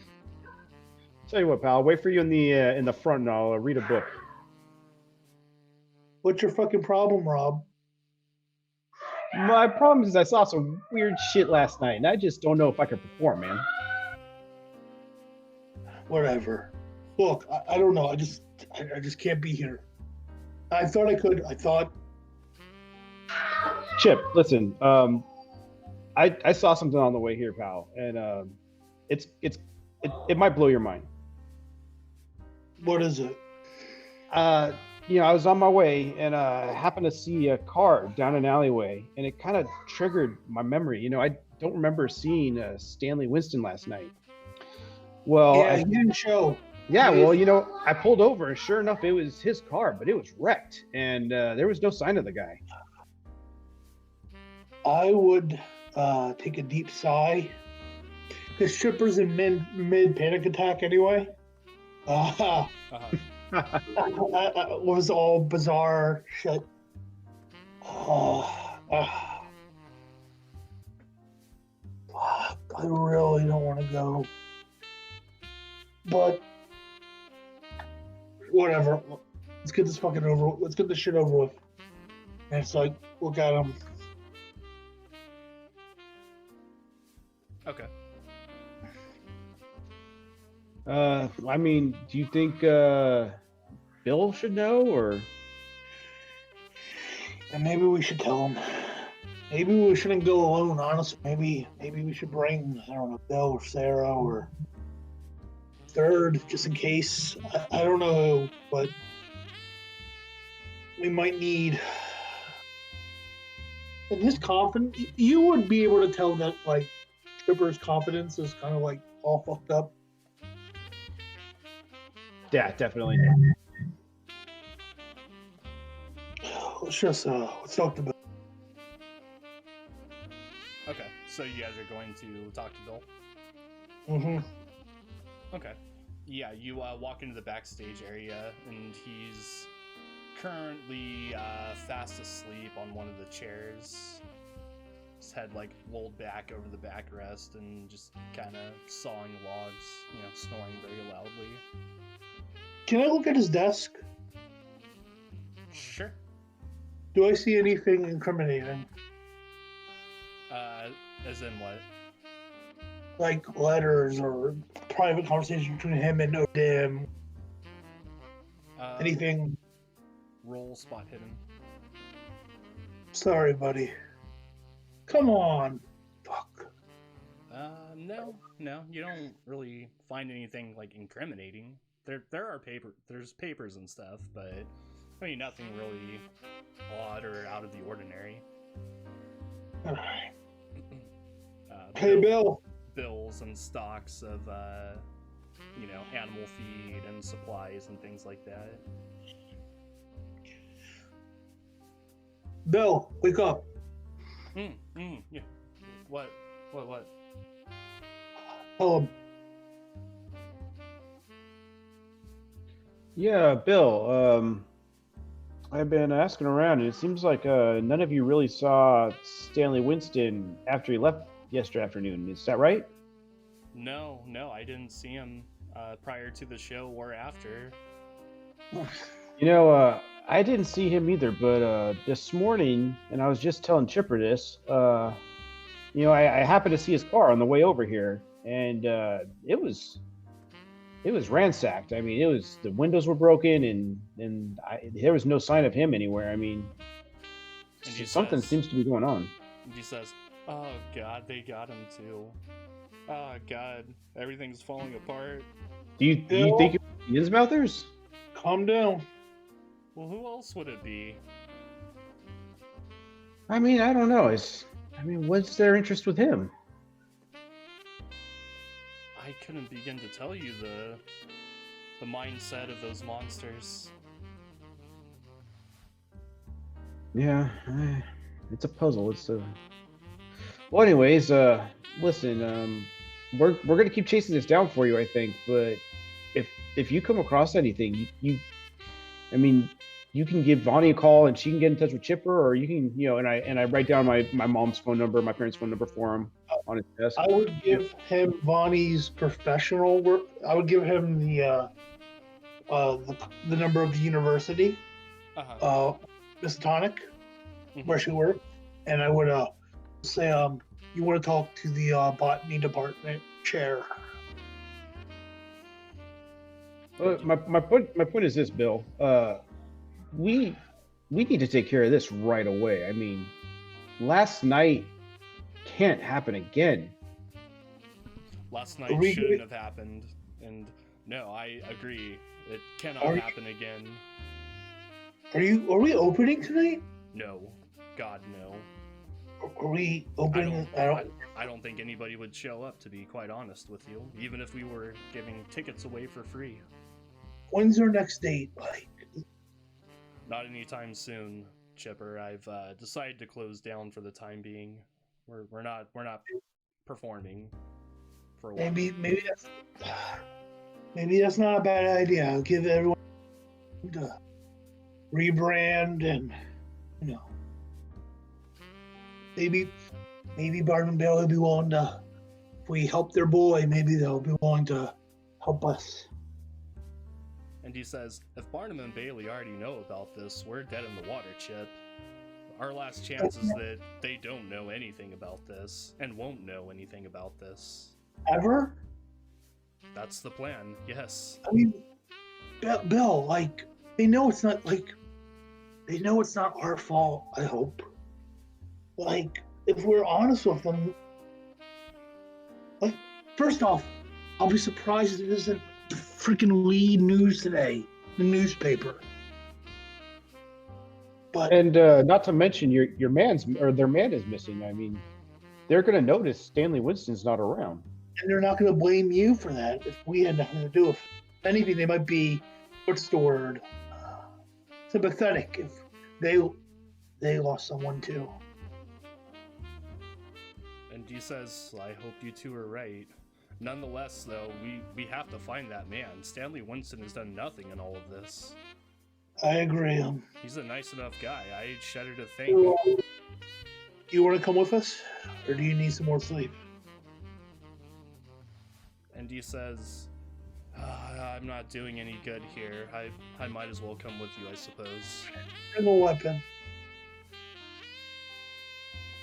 Tell you what, pal. I'll wait for you in the front, and I'll read a book. What's your fucking problem, Rob? My problem is I saw some weird shit last night, and I just don't know if I can perform, man. Whatever. Look, I don't know. I just can't be here. I thought I could. Chip, listen. I saw something on the way here, pal, and it might blow your mind. What is it? I was on my way and happened to see a car down an alleyway, and it kind of triggered my memory. I don't remember seeing Stanley Winston last night. Well, yeah, he didn't show. Yeah, well, I pulled over, and sure enough, it was his car, but it was wrecked, and there was no sign of the guy. I would take a deep sigh. Because Chipper's in mid panic attack anyway. Was all bizarre shit. I really don't want to go. But whatever. Let's get this fucking over. Let's get this shit over with. And it's like, look at him. Okay. Do you think Bill should know, or? And maybe we should tell him. Maybe we shouldn't go alone, honestly. Maybe we should bring, I don't know, Bill or Sarah or third, just in case. I don't know, but we might need. And his confidence, you would be able to tell that, Chipper's confidence is kind of all fucked up. Yeah, definitely. Let's talk to Bill. Okay, so you guys are going to talk to Bill? Mm-hmm. Okay. Yeah, you walk into the backstage area, and he's currently fast asleep on one of the chairs. His head rolled back over the backrest and just kind of sawing logs, snoring very loudly. Can I look at his desk? Sure. Do I see anything incriminating? As in what? Like letters or private conversation between him and Odin? Anything? Roll spot hidden. Sorry, buddy. Come on. Fuck. No, you don't really find anything like incriminating. There's papers and stuff, but I mean nothing really odd or out of the ordinary. Alright. Hey, Bill. Bills and stocks of animal feed and supplies and things like that. Bill, wake up. Yeah. What? Tell him. Yeah, Bill. I've been asking around, and it seems like none of you really saw Stanley Winston after he left yesterday afternoon. Is that right? No, I didn't see him prior to the show or after. I didn't see him either, but this morning, and I was just telling Chipper this, I happened to see his car on the way over here, and it was ransacked. I mean, the windows were broken, and there was no sign of him anywhere. I mean, something seems to be going on. He says, "Oh God, they got him too. Oh God, everything's falling apart." Do you think it was Innsmouthers? Calm down. Well, who else would it be? I mean, I don't know. What's their interest with him? I couldn't begin to tell you the mindset of those monsters. Yeah, it's a puzzle. Well, anyways, listen, we're gonna keep chasing this down for you, I think. But if you come across anything, you can give Vonnie a call and she can get in touch with Chipper, or you can, and I write down my mom's phone number, my parents' phone number for him on his desk. I would give him Vonnie's professional work. I would give him the number of the university, Miss Tonic, where she worked, and I would say, you want to talk to the botany department chair. My point is this, Bill. We need to take care of this right away. I mean, last night can't happen again. Last night shouldn't have happened, and no, I agree. It cannot happen again. Are we opening tonight? No, God no. Are we opening? I don't think anybody would show up, to be quite honest with you, even if we were giving tickets away for free. When's our next date, like? Not anytime soon, Chipper. I've decided to close down for the time being. We're not performing for a while. Maybe that's not a bad idea. I'll give everyone to rebrand and maybe Barnum and Bailey will be willing to. If we help their boy, maybe they'll be willing to help us. And he says, if Barnum and Bailey already know about this, we're dead in the water, Chip. Our last chance is that they don't know anything about this, and won't know anything about this. Ever? That's the plan, yes. I mean, Bill, they know it's not, our fault, I hope. If we're honest with them, first off, I'll be surprised if it isn't the freaking lead news today, the newspaper. And not to mention their man is missing. I mean, they're gonna notice Stanley Winston's not around, and they're not gonna blame you for that if we had nothing to do with it. If anything, they might be, what's the word? Sympathetic if they lost someone too. And he says, I hope you two are right. Nonetheless, though, we have to find that man. Stanley Winston has done nothing in all of this. I agree. He's a nice enough guy. I shudder to think. You want to come with us? Or do you need some more sleep? And he says, I'm not doing any good here. I might as well come with you, I suppose. Bring a weapon.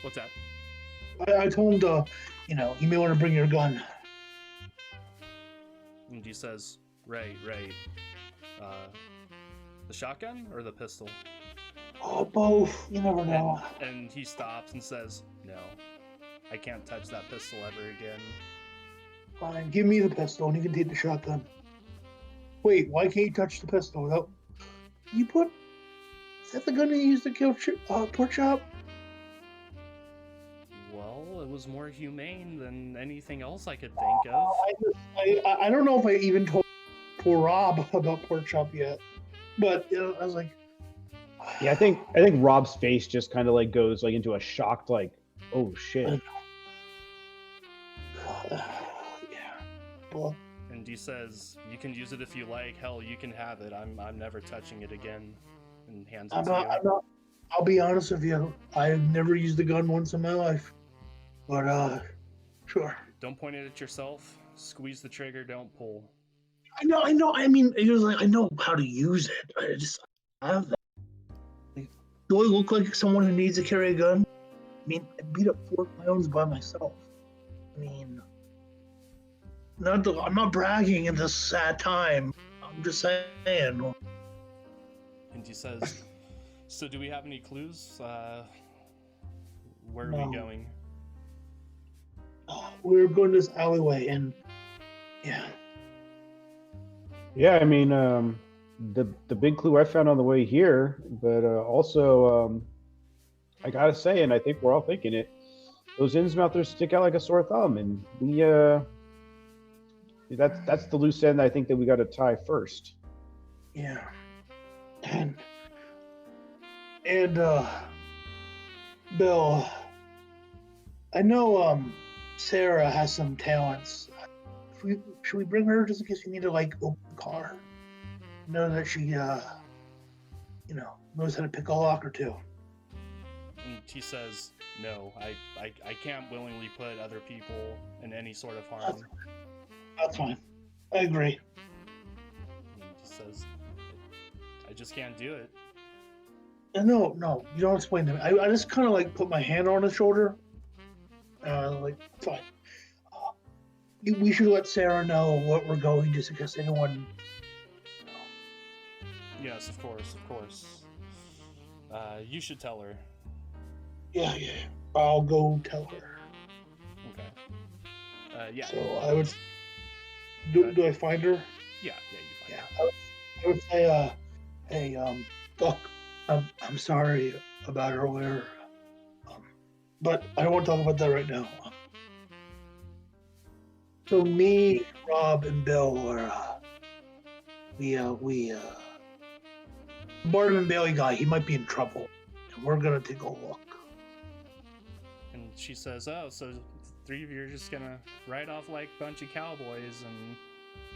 What's that? I told him to, you may want to bring your gun. And he says, right. The shotgun or the pistol? Oh, both. You never know. And he stops and says, no, I can't touch that pistol ever again. Fine, give me the pistol and you can take the shotgun. Wait, why can't you touch the pistol? Without... Is that the gun you used to kill Pork Chop? Well, it was more humane than anything else I could think of. I don't know if I even told poor Rob about Pork Chop yet. But I was like... Yeah, I think Rob's face just kind of like goes like into a shocked like, oh shit. Yeah. Well, And he says, you can use it if you like. Hell, you can have it. I'm never touching it again. And hands it to you. I'll be honest with you. I've never used a gun once in my life. But, sure. Don't point it at yourself. Squeeze the trigger, don't pull. I know. I mean, it was like, I know how to use it. I just have that. Like, do I look like someone who needs to carry a gun? I mean, I beat up 4 clowns by myself. I mean, I'm not bragging in this sad time. I'm just saying. And he says, so do we have any clues? Where are we going? We're going this alleyway, and yeah. Yeah, I mean, the big clue I found on the way here, but also, I gotta say, and I think we're all thinking it, those Innsmouthers stick out like a sore thumb, and we, that's the loose end I think that we got to tie first. Yeah. And Bill, I know Sarah has some talents. Should we bring her just in case we need to like open the car? Know that she knows how to pick a lock or two. And he says, no, I can't willingly put other people in any sort of harm. That's fine. I agree. And he says, I just can't do it. No, you don't explain to me. I just kind of like put my hand on his shoulder. Like, fine. We should let Sarah know what we're going, just in case anyone. Yes, of course. You should tell her. Yeah. I'll go tell her. Okay. Yeah. So I would. Do I find her? Yeah, you find her. I would say, hey, Doc, I'm sorry about earlier, but I don't want to talk about that right now. So me, Rob, and Bill are, Barnum and Bailey guy, he might be in trouble, and we're gonna take a look. And she says, oh, so 3 of you are just gonna ride off like a bunch of cowboys and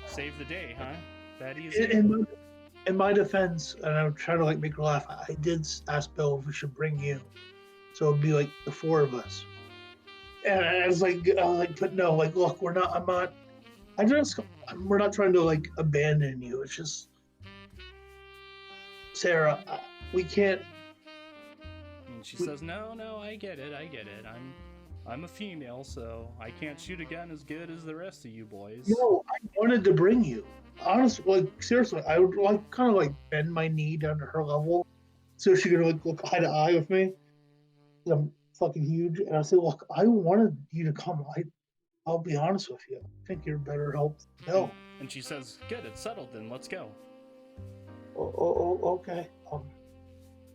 save the day, huh? That easy? In my defense, and I'm trying to like make her laugh, I did ask Bill if we should bring you, so it'd be like the 4 of us. And I was like, but no, like, look, we're not trying to like abandon you. It's just, Sarah, we can't. And she says, no, I get it. I'm a female, so I can't shoot a gun as good as the rest of you boys. No, I wanted to bring you. Honestly, like, seriously, I would like kind of like bend my knee down to her level so she could like look eye to eye with me. I'm fucking huge, and I said, look, I wanted you to come. I'll be honest with you. I think you're better help than Bill. And she says, good, it's settled then, let's go. Okay.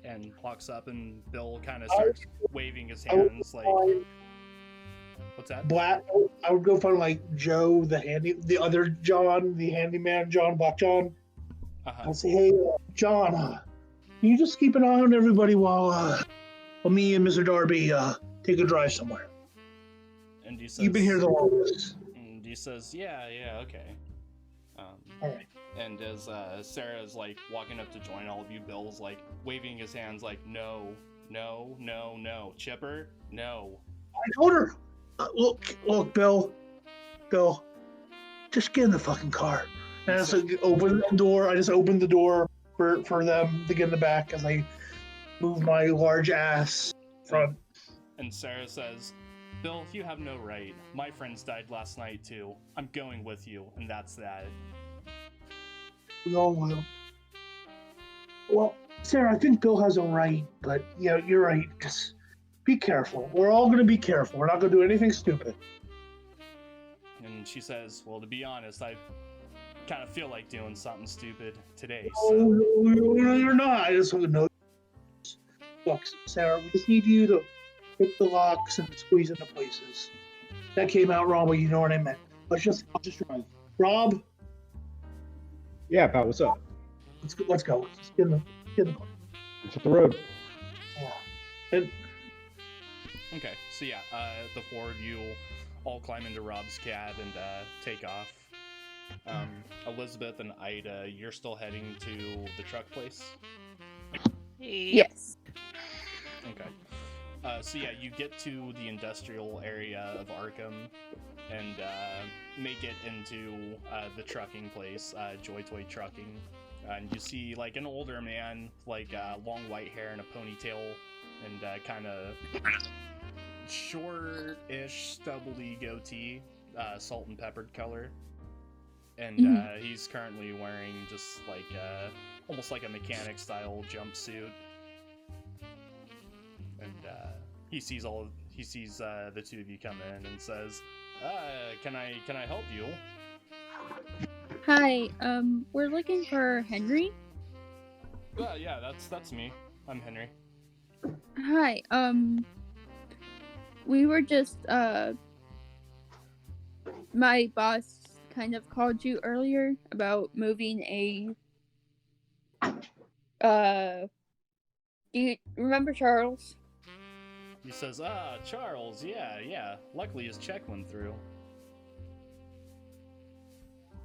And walks up, and Bill kind of starts waving his hands like. What's that? I would go find like Joe, the other John, the handyman, Black John. I'd say, hey, John, can you just keep an eye on everybody while me and Mr. Darby take a drive somewhere? And he says, you've been here the longest. And he says, yeah, okay. All right. And as Sarah's like walking up to join all of you, Bill's like waving his hands like, no, Chipper, no. I told her, look, Bill, just get in the fucking car. And I just open the door. I just open the door for them to get in the back as I move my large ass front. And Sarah says, Bill, you have no right. My friends died last night too. I'm going with you, and that's that. We all will. Well, Sarah, I think Bill has a right, but yeah, you're right. Just be careful. We're all going to be careful. We're not going to do anything stupid. And she says, well, to be honest, I kind of feel like doing something stupid today. No, you're not. I just want to know. Look, Sarah, we just need you to hit the locks and squeeze into places. That came out wrong, but you know what I meant. I'll just try. Rob? Yeah, pal, what's up? Let's go. Let's just get in the car. Let's hit the road. Yeah. And Okay, so yeah, the four of you all climb into Rob's cab and take off. Elizabeth and Ida, you're still heading to the truck place? Yes. Okay. So yeah, you get to the industrial area of Arkham and make it into the trucking place, Joy Toy Trucking. And you see like an older man, like long white hair and a ponytail, and kind of short-ish, stubbly goatee, salt and peppered color. And he's currently wearing just like almost like a mechanic style jumpsuit. And he sees the two of you come in and says, can I help you? Hi, we're looking for Henry. Yeah, that's me. I'm Henry. Hi, we were just, my boss kind of called you earlier about moving do you remember Charles? He says, Charles, yeah. Luckily his check went through.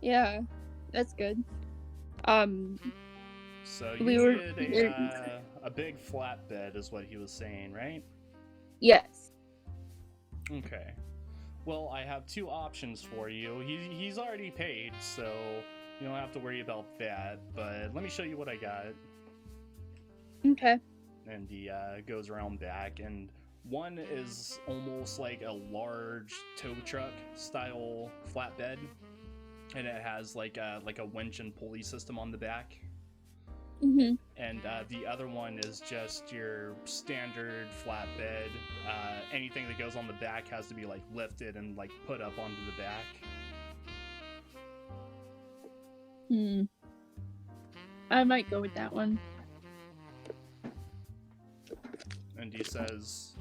Yeah, that's good. So you needed a big flatbed is what he was saying, right? Yes. Okay. Well, I have two options for you. He's already paid, so you don't have to worry about that. But let me show you what I got. Okay. And he goes around back, and one is almost like a large tow truck style flatbed, and it has like a winch and pulley system on the back. Mm-hmm. And the other one is just your standard flatbed. Anything that goes on the back has to be like lifted and like put up onto the back. I might go with that one. And he says,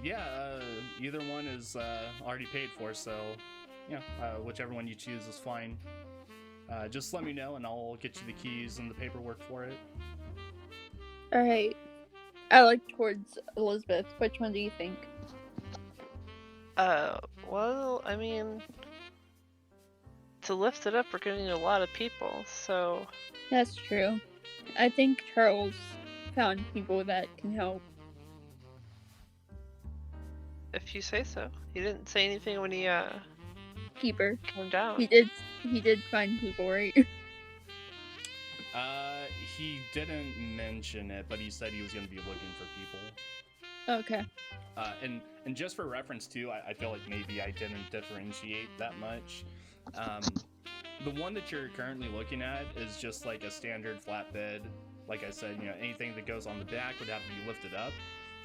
yeah, either one is already paid for, so yeah, whichever one you choose is fine. Just let me know and I'll get you the keys and the paperwork for it. Alright. I look towards Elizabeth. Which one do you think? Well, I mean, to lift it up, we're gonna need a lot of people, so... That's true. I think Charles found people that can help. If you say so. He didn't say anything when he, Keeper. came down. He did find people, right? He didn't mention it, but he said he was going to be looking for people. Okay. And just for reference too, I feel like maybe I didn't differentiate that much. The one that you're currently looking at is just like a standard flatbed. Like I said, you know, anything that goes on the back would have to be lifted up.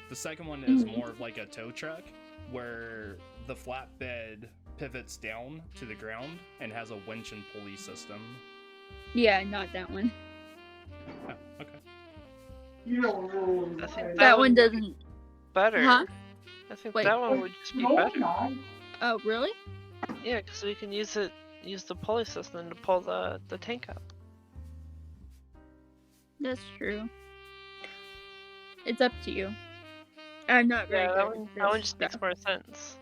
The second one is more of like a tow truck, where the flatbed pivots down to the ground and has a winch and pulley system. Yeah, not that one. Oh, okay. I think That one doesn't. better. Huh? I think Wait. that one would just be better. Oh, really? Yeah, because we can use the pulley system to pull the tank up. That's true. It's up to you. I'm not very Yeah, good that one just makes more sense.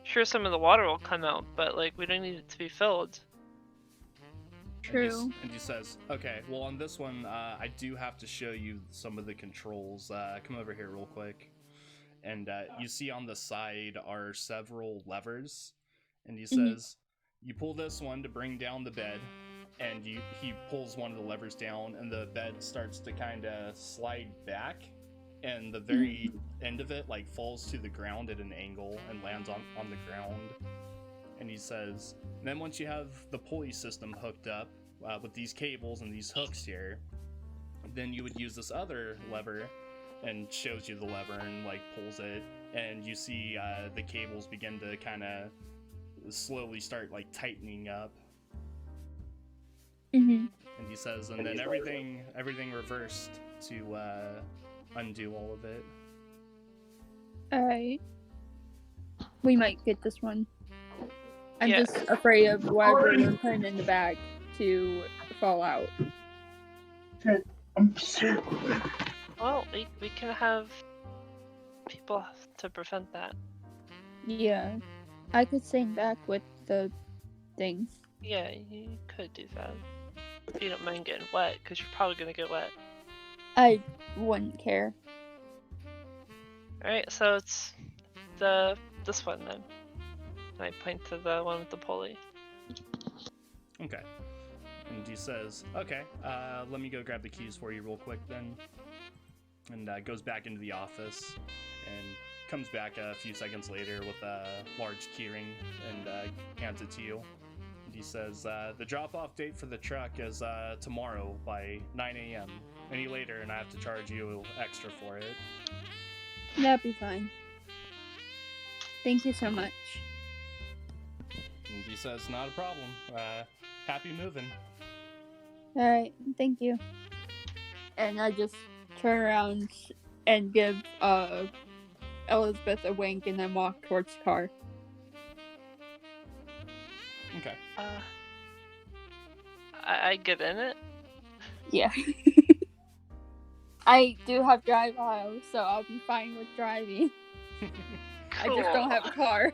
Sure, some of the water will come out, but like we don't need it to be filled. True. And he says, okay, well on this one, I do have to show you some of the controls. Come over here real quick. And you see on the side are several levers. And he says, you pull this one to bring down the bed, and he pulls one of the levers down, and the bed starts to kind of slide back, and the very end of it like falls to the ground at an angle and lands on the ground. And he says, then once you have the pulley system hooked up with these cables and these hooks here, then you would use this other lever, and shows you the lever and like pulls it, and you see the cables begin to kind of slowly start like tightening up. Mm-hmm. And he says, and then everything reversed to undo all of it. Alright. We might get this one. I'm Yeah. just afraid of whatever we're putting in the bag to fall out. I'm sick. Well, we can have people to prevent that. Yeah. I could sing back with the things. Yeah, you could do that. If you don't mind getting wet, because you're probably gonna get wet. I wouldn't care. Alright, so it's this one then. And I point to the one with the pulley. Okay. And he says, okay, let me go grab the keys for you real quick then. And goes back into the office and comes back a few seconds later with a large keyring and hands it to you. And he says, the drop-off date for the truck is tomorrow by 9 a.m. Any later and I have to charge you extra for it. That'd be fine. Thank you so much. And he says, not a problem. Happy moving. Alright, thank you. And I just turn around and give Elizabeth a wink and then walk towards the car. Okay. I get in it. Yeah. I do have drive auto, so I'll be fine with driving. I just don't have a car.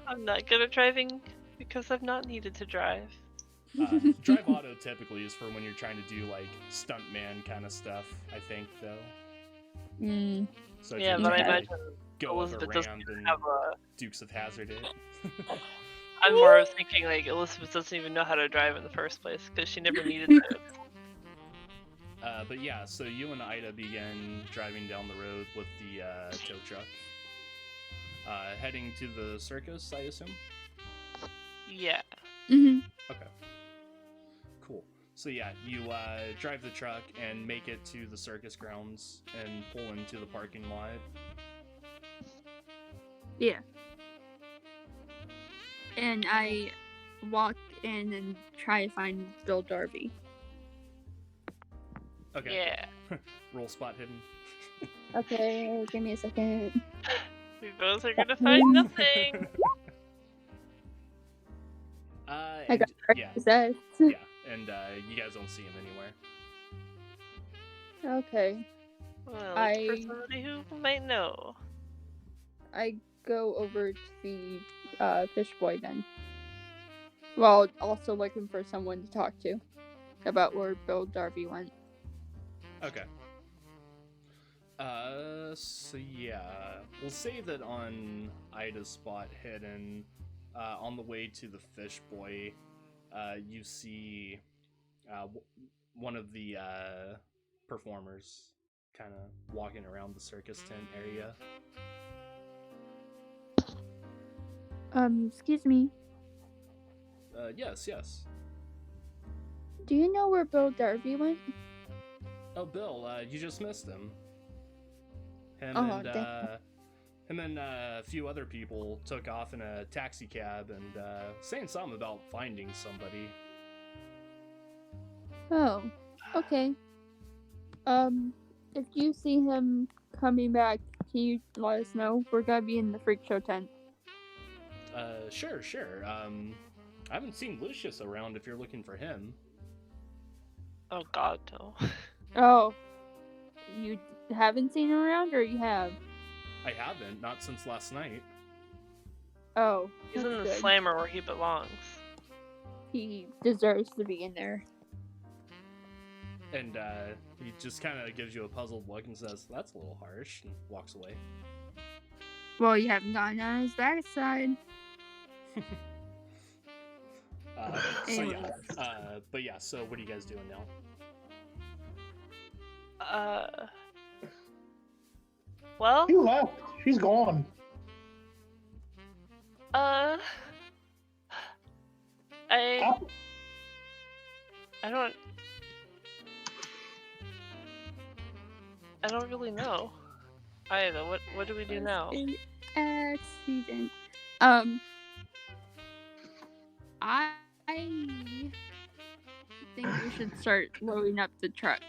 I'm not good at driving because I've not needed to drive. Drive auto typically is for when you're trying to do like stuntman kind of stuff, I think, though. Mm. So Yeah, to, but I like, imagine go over Elizabeth doesn't Rand even and have a. Dukes of Hazzard it. I'm more of thinking like Elizabeth doesn't even know how to drive in the first place because she never needed to. But yeah, so you and Ida begin driving down the road with the tow truck. Heading to the circus, I assume? Yeah. Mm-hmm. Okay. Cool. So yeah, you drive the truck and make it to the circus grounds and pull into the parking lot. Yeah. And I walk in and try to find Bill Darby. Okay. Yeah. Roll spot hidden. Okay, give me a second. We both are gonna find nothing. I got yeah, success. yeah, and you guys don't see him anywhere. Okay. Well, it's for somebody who might know. I go over to the fishboy then. Well, also looking for someone to talk to about where Bill Darby went. Okay. So yeah, we'll say that on Ida's spot hidden, on the way to the fish boy, you see one of the performers kind of walking around the circus tent area. Excuse me. Yes. Do you know where Bill Darby went? Oh, Bill, you just missed him. Him and a few other people took off in a taxi cab and saying something about finding somebody. Oh, okay. If you see him coming back, can you let us know? We're gonna be in the freak show tent. Sure. I haven't seen Lucius around if you're looking for him. Oh God, no. Oh, you haven't seen him around, or you have? I haven't, not since last night. Oh, He's in the that's good. slammer where he belongs. He deserves to be in there. And he just kind of gives you a puzzled look and says, "That's a little harsh," and walks away. Well, you haven't gotten on his backside. So yeah, Anyways. but yeah. So what are you guys doing now? Well, She left. She's gone. I Apple. I don't really know. Either. What do we do now? An accident. I think we should start loading up the truck.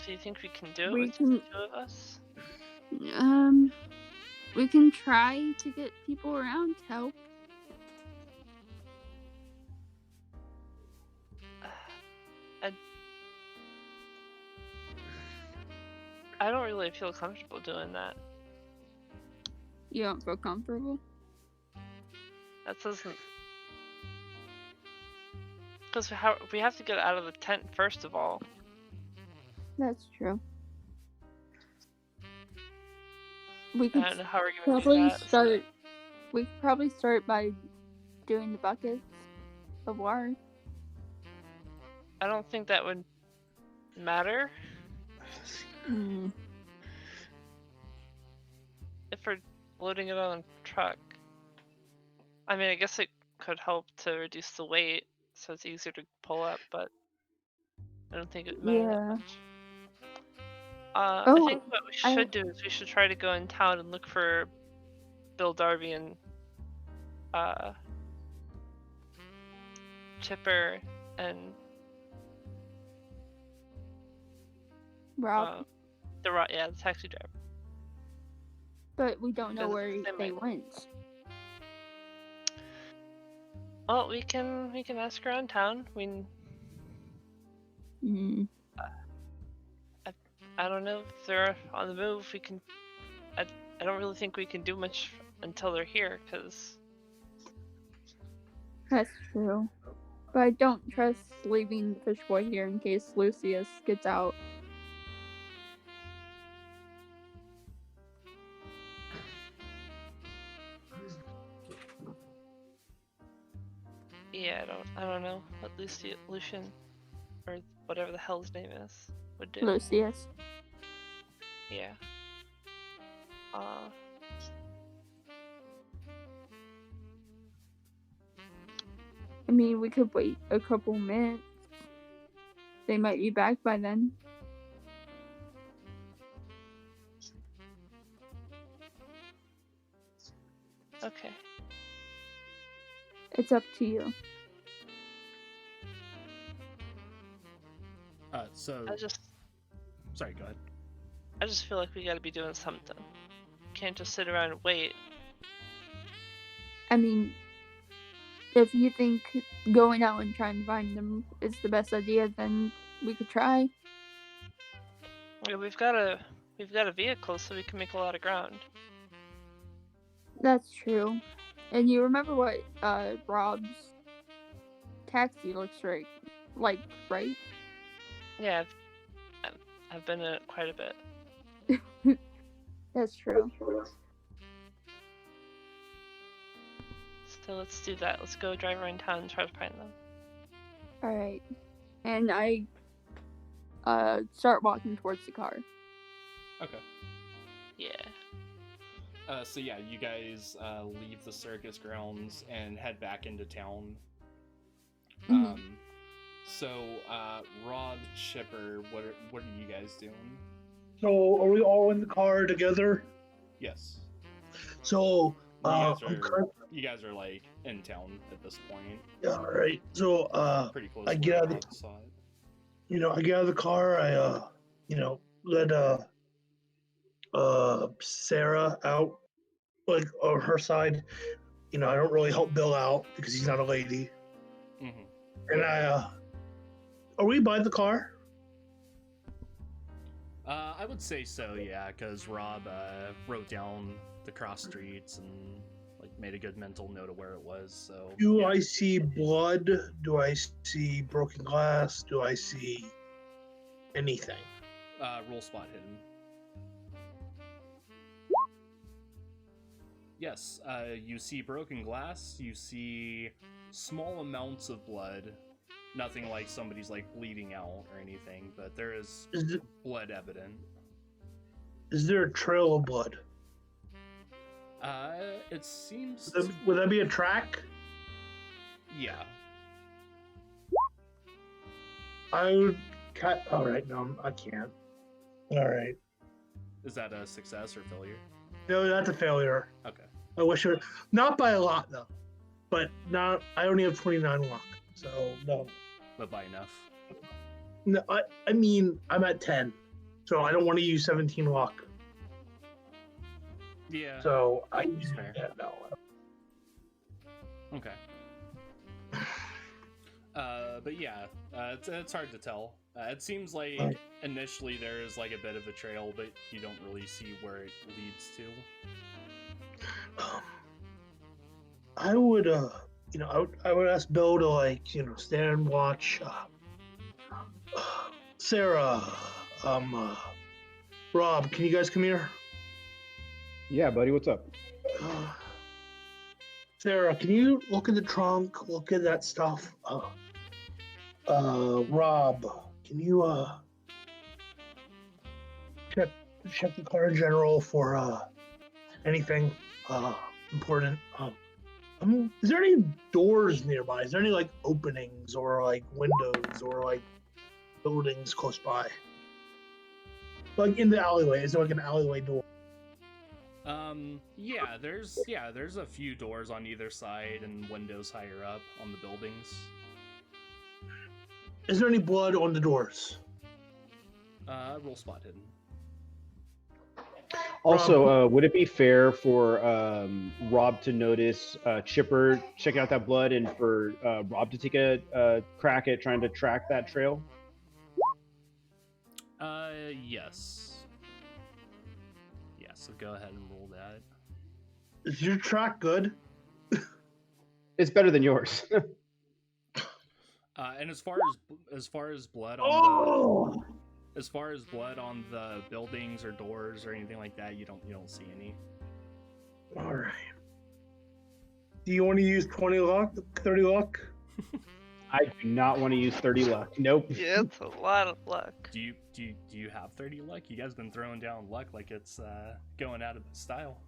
Do you think we can do it We with can- the two of us? We can try to get people around to help. I don't really feel comfortable doing that. You don't feel comfortable? That doesn't. Because we have to get out of the tent first of all. That's true. We could And how are we gonna do probably that? start. We could probably start by doing the buckets of water. I don't think that would matter if we're loading it on a truck. I mean, I guess it could help to reduce the weight, so it's easier to pull up, but I don't think it would matter that Yeah. much. I Oh, think what we should do is we should try to go in town and look for Bill Darby and Chipper and Rob, the taxi driver. but we don't know because where they they might- went. Well, we can ask around town. I don't know if they're on the move. We can. I don't really think we can do much until they're here, because That's true. But I don't trust leaving the fishboy here in case Lucius gets out. yeah, I don't know what Lucian, or whatever the hell his name is, would do. Lucius. Yeah. I mean, we could wait a couple minutes. They might be back by then. Okay. It's up to you. So sorry, go ahead. I just feel like we gotta be doing something. Can't just sit around and wait. I mean, if you think going out and trying to find them is the best idea, then we could try. Yeah, we've got a vehicle, so we can make a lot of ground. That's true. And you remember what Rob's taxi looks like, right? Yeah, I've been in it quite a bit. That's true. So let's do that. Let's go drive around town and try to find them. Alright. And I start walking towards the car. Okay. Yeah. So yeah, you guys leave the circus grounds and head back into town. Mhm. So Rob, Chipper, what are you guys doing? So are we all in the car together? Yes. So You guys are like in town at this point. yeah, all right. So Pretty close. I to get where out of Rob saw it. I get out of the car. I let Sarah out, like on her side. I don't really help Bill out because he's not a lady. Mhm. And are we by the car? I would say so, yeah, because Rob wrote down the cross streets and like made a good mental note of where it was. So Do yeah. I see blood? Do I see broken glass? Do I see anything? Roll spot hidden. Yes, you see broken glass. You see small amounts of blood. Nothing like somebody's like bleeding out or anything, but there is blood evident. Is there a trail of blood? It seems. Would that be a track? Yeah. I would. All right, no, I can't. All right. Is that a success or failure? No, that's a failure. Okay. I wish it. Not by a lot though, but not. I only have 29 luck, so no. But by enough. No, I mean I'm at 10, so I don't want to use 17 luck. Yeah. So I fair. Yeah, no. Okay. But yeah, it's hard to tell. It seems like initially there is like a bit of a trail, but you don't really see where it leads to. I would, I would ask Bill to like, stand and watch. Sarah, Rob, can you guys come here? Yeah, buddy, what's up? Sarah, can you look in the trunk? Look at that stuff. Rob, can you check the car in general for anything important? Is there any doors nearby? Is there any like openings or like windows or like buildings close by? Like in the alleyway, is there like an alleyway door? There's a few doors on either side and windows higher up on the buildings. Is there any blood on the doors? Roll spot hidden. Also, would it be fair for Rob to notice Chipper check out that blood and for Rob to take a crack at trying to track that trail? Yes. Yeah, so go ahead and roll that. Is your track good? It's better than yours. And as far as blood on as far as blood on the buildings or doors or anything like that, you don't see any. All right. Do you want to use 20 luck, 30 luck? I do not want to use 30 luck. Nope. Yeah, it's a lot of luck. Do you have 30 luck? You guys been throwing down luck like it's going out of style.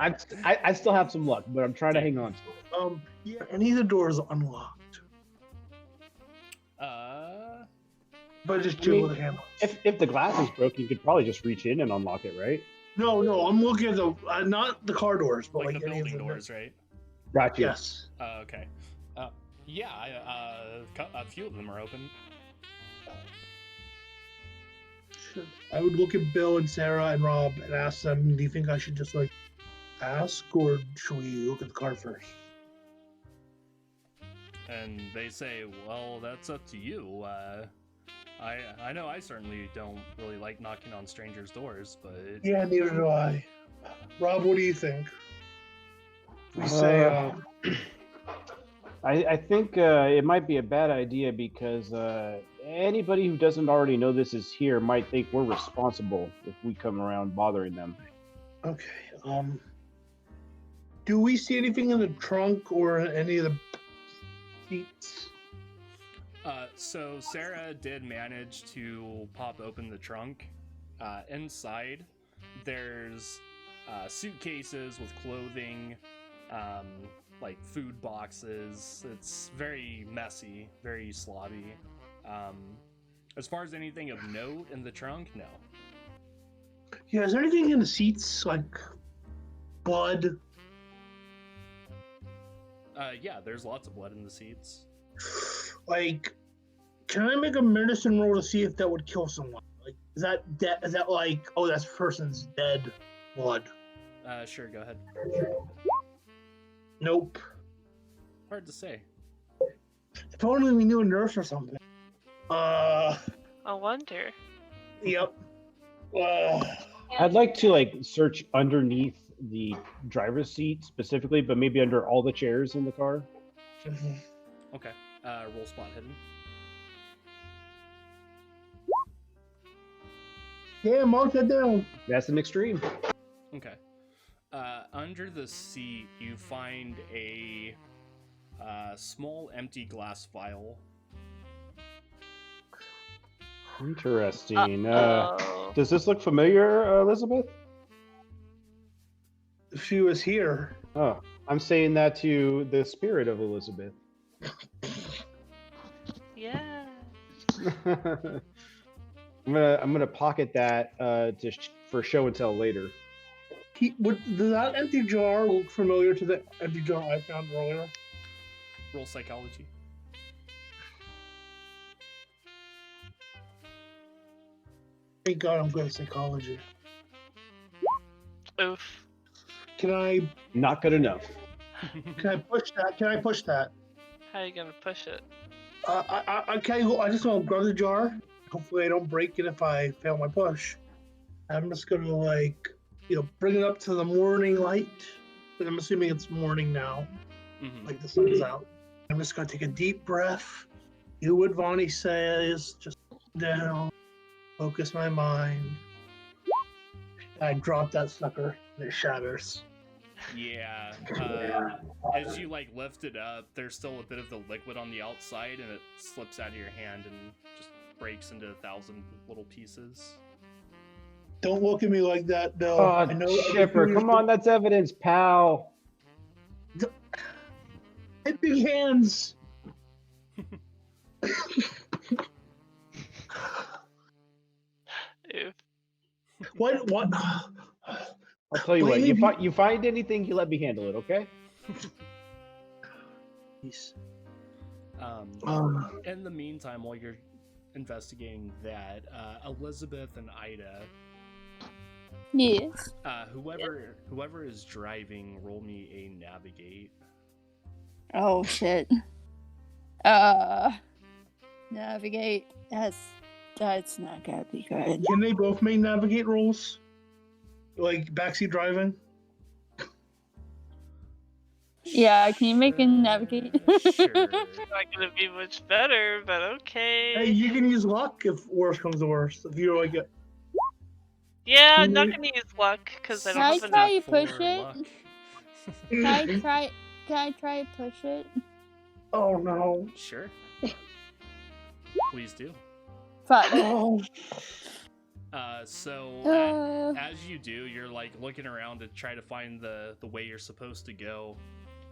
I still have some luck, but I'm trying to hang on to it. Yeah, any of the doors unlocked. But just jiggle the handles. If the glass is broken, you could probably just reach in and unlock it, right? No, I'm looking at the not the car doors, but like the any building of the doors, right? Gotcha. Yes. Okay. Yeah, a few of them are open. I would look at Bill and Sarah and Rob and ask them, do you think I should just like ask, or should we look at the car first? And they say, well, that's up to you. I know I certainly don't really like knocking on strangers' doors, but... Yeah, neither do I. Rob, what do you think? We say, I think it might be a bad idea because anybody who doesn't already know this is here might think we're responsible if we come around bothering them. Okay, do we see anything in the trunk or any of the seats? So Sarah did manage to pop open the trunk. Inside, there's suitcases with clothing, like food boxes. It's very messy, very slobby. As far as anything of note in the trunk, no. Yeah, is there anything in the seats, like blood? Yeah, there's lots of blood in the seats. Like, can I make a medicine roll to see if that would kill someone? Like, is that like, oh, that person's dead blood? Sure, go ahead. Nope. Hard to say. If only we knew a nurse or something. I wonder. Yep. I'd like to like search underneath the driver's seat specifically, but maybe under all the chairs in the car. Okay. Roll spot hidden. Yeah, mark that down. That's an extreme. Okay. Under the seat, you find a Small empty glass vial. Interesting. Uh-oh. Does this look familiar, Elizabeth? If she was here, Oh, I'm saying that to the spirit of Elizabeth. Yeah. I'm gonna pocket that for show and tell later. does that empty jar look familiar to the empty jar I found earlier? Roll psychology. Thank God I'm good at psychology. Oof. Can I Not good enough. push that? Can I push that? How are you gonna push it? I just want to grab the jar. Hopefully I don't break it if I fail my push. I'm just gonna bring it up to the morning light. I'm assuming it's morning now. Mm-hmm. Like the sun's out. I'm just gonna take a deep breath. Do what Vonnie says. Just down. Focus my mind. I drop that sucker and it shatters. Yeah. As you lift it up, there's still a bit of the liquid on the outside, and it slips out of your hand and just breaks into 1,000 little pieces. Don't look at me like that, Bill. Oh, I know Chipper, come on, that's evidence, pal. Hey, big hands. Oof. What? I'll tell you what. Blaming You find anything, you let me handle it, okay? Peace. In the meantime, while you're investigating that, Elizabeth and Ida, Yes. whoever is driving, roll me a navigate. Oh shit. Navigate. That's not gonna be good. Can they both make navigate rolls? Like backseat driving? Yeah, can you make a navigate? Sure. It's not gonna be much better, but okay. Hey, you can use luck if worst comes to worst. If you're like Yeah, I'm not gonna use luck because I don't Can I have try enough. to push For it? luck. Can I try to push it? oh no. Sure. Please do. Fuck. Oh, As you do, you're looking around to try to find the way you're supposed to go,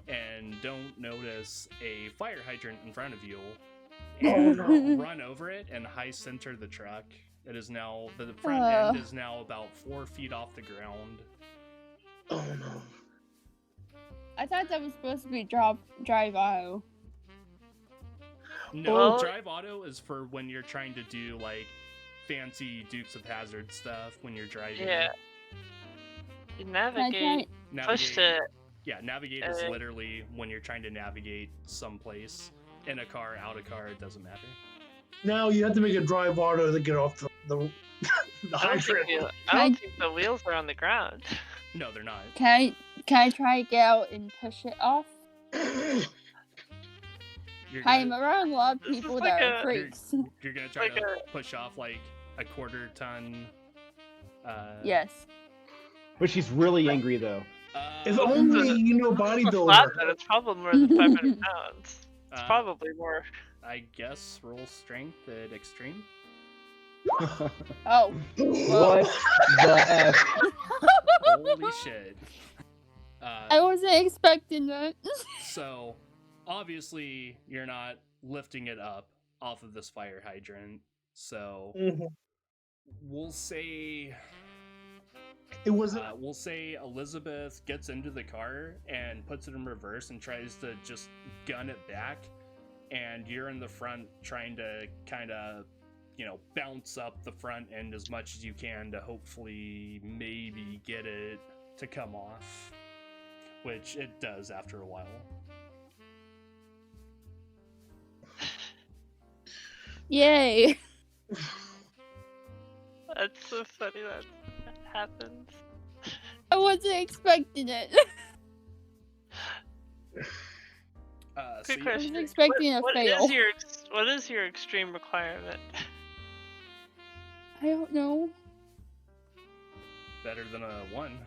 and don't notice a fire hydrant in front of you. And run over it and high center the truck. It is now the front end is now about 4 feet off the ground. oh no. I thought that was supposed to be drive auto. No, Well- drive auto is for when you're trying to do fancy Dukes of Hazzard stuff when you're driving. Yeah. You Can I navigate. Pushed it. Yeah, navigate is literally when you're trying to navigate someplace. In a car, out of car, it doesn't matter. Now you have to make a drive auto to get off the I don't, hydrant. think I don't think the wheels are on the ground. No, they're not. Can I try to get out and push it off? You're I'm gonna, around a lot of This is people like that a- are freaks. you're gonna try like to push off a quarter-ton. Yes. But she's really angry, though. If only you know It's flat, bodybuilder. then it's probably more than 500 pounds. It's Uh, probably more. I guess roll strength at extreme. Oh. What the F? Holy shit. I wasn't expecting that. So, obviously, you're not lifting it up off of this fire hydrant. So, Mhm. we'll say It wasn't. we'll say Elizabeth gets into the car and puts it in reverse and tries to just gun it back, and you're in the front trying to kind of, bounce up the front end as much as you can to hopefully maybe get it to come off, which it does after a while. Yay. That's so funny that happens. I wasn't expecting it. So Quick yeah, I was question. expecting a What fail. what is your extreme requirement? I don't know. better than a 1.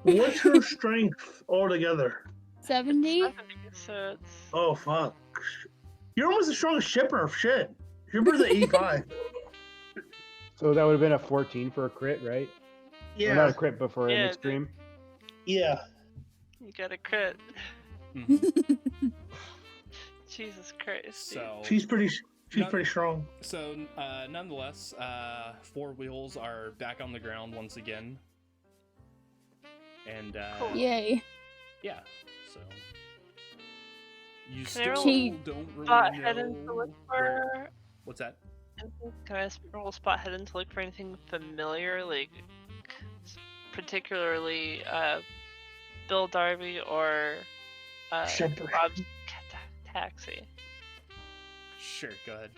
What's her strength altogether? 70? 70, so it's... Oh fuck! You're almost as strong as Shipper. Shit, Shipper's at 85. So that would have been a 14 for a crit, right? Or not a crit, but for an Yeah, extreme. Yeah. You got a crit. Mhm. Jesus Christ. dude. So She's pretty strong. So, nonetheless, 4 wheels are back on the ground once again. And, Cool. Yay. yeah, so... You Can still everyone don't really Spot hidden to know... look for... What's that? Can I roll spot hidden to look for anything familiar, like particularly Bill Darby or Shipper. Rob's taxi? Sure, go ahead.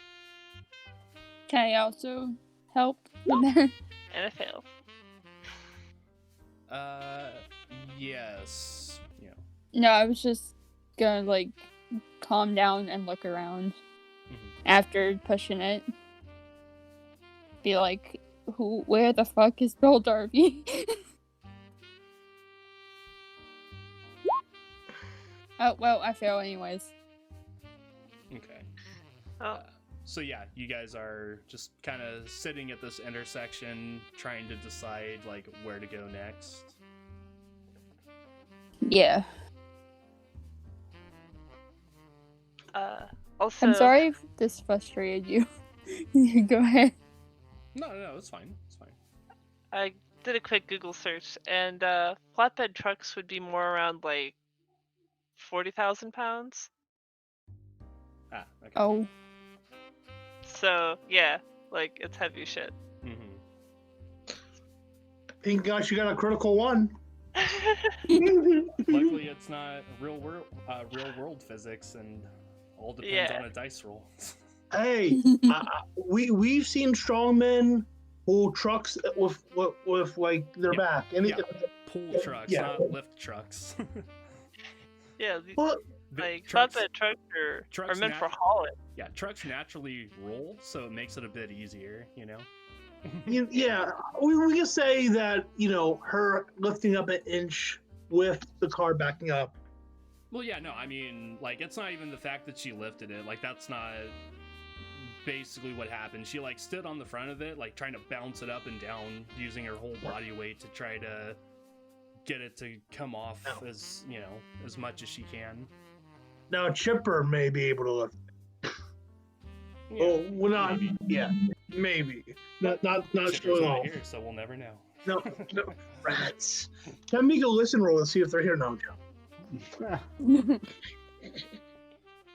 Can I also help with that? And it failed. Yes. Yeah. No, I was just gonna, like, calm down and look around after pushing it. Be like, where the fuck is Bill Darby? Oh, well, I fail anyways. Okay. Oh, So yeah, you guys are just kind of sitting at this intersection, trying to decide, like, where to go next. Yeah. also, I'm sorry if this frustrated you. You go ahead. No, it's fine. It's fine. I did a quick Google search, and flatbed trucks would be more around like 40,000 pounds. Ah, okay. Oh. So yeah, like it's heavy shit. Mm-hmm. Thank God you got a critical one. Luckily, it's not real world physics, and all depends Yeah. on a dice roll. Hey, we've seen strongmen pull trucks with like their Yeah, back. Anything. Pull trucks, Yeah. not lift trucks. Yeah, Well, like trucks, flatbed trucks are trucks meant for nat- hauling. yeah, trucks naturally roll, so it makes it a bit easier, you know. yeah, we can say that her lifting up an inch with the car backing up. Well, yeah, no, I mean, like, it's not even the fact that she lifted it. Like, that's not basically what happened. She, like, stood on the front of it, like, trying to bounce it up and down, using her whole body weight to try to get it to come off as much as she can. Now Chipper may be able to lift. Yeah, Oh, we're not. maybe. Yeah, maybe. Not Chipper's showing not off. here, so we'll never know. No, rats. Can we go listen roll and see if they're here now, Joe?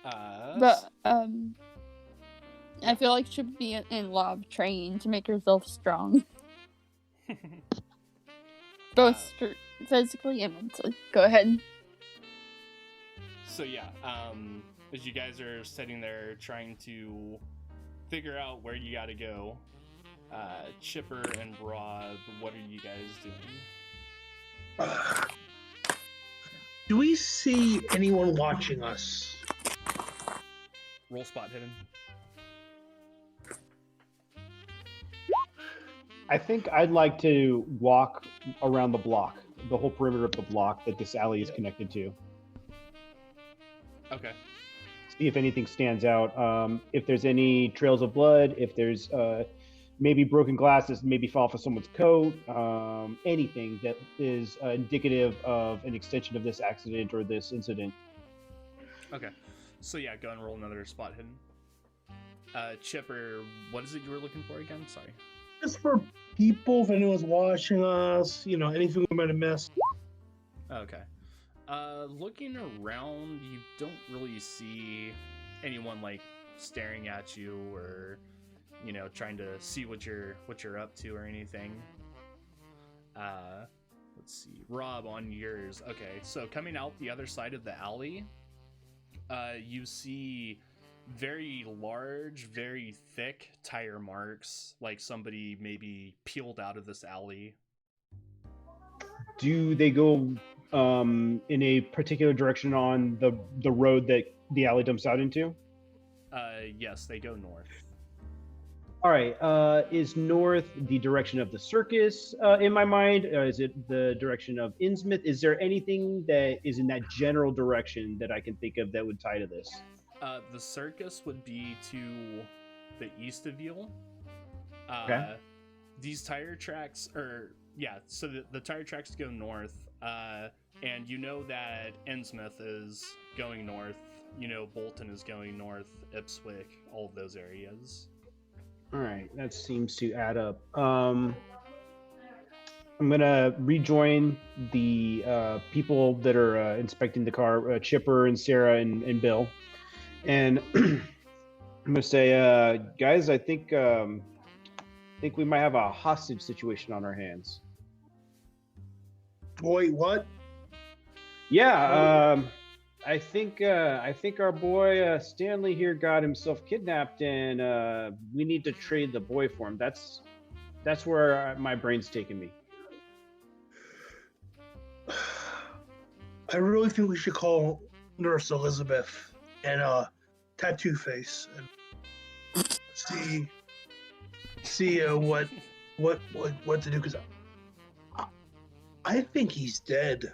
But, I feel like she should be in law of training to make herself strong. Both physically and mentally. Go ahead. So yeah, as you guys are sitting there trying to figure out where you gotta go, Chipper and Rob, what are you guys doing? Do we see anyone watching us? Roll spot hidden. I think I'd like to walk around the block, the whole perimeter of the block that this alley is connected to. Okay. See if anything stands out. If there's any trails of blood, if there's maybe broken glasses, maybe fall off of someone's coat, anything that is indicative of an extension of this accident or this incident. Okay. So yeah, go and roll another spot hidden. Chipper, what is it you were looking for again? Sorry. Just for people, if anyone's watching us, anything we might have missed. Okay. Looking around, you don't really see anyone like staring at you or trying to see what you're up to or anything. Let's see. Rob, on yours. Okay, so coming out the other side of the alley, you see very large, very thick tire marks, like somebody maybe peeled out of this alley. Do they go in a particular direction on the road that the alley dumps out into? Yes, they go north. All right. Is north the direction of the circus in my mind? Is it the direction of Innsmouth? Is there anything that is in that general direction that I can think of that would tie to this? The circus would be to the east of you. Okay. These tire tracks so the tire tracks go north, and you know that Innsmouth is going north. You know Bolton is going north, Ipswich, all of those areas. All right, that seems to add up. I'm gonna rejoin the people that are inspecting the car, Chipper and Sarah and Bill, and I'm gonna say, guys, I think we might have a hostage situation on our hands. Boy, what? Yeah, I think our boy Stanley here got himself kidnapped, and we need to trade the boy for him. That's where my brain's taking me. I really think we should call Nurse Elizabeth and Tattoo Face and see what to do, because I think he's dead.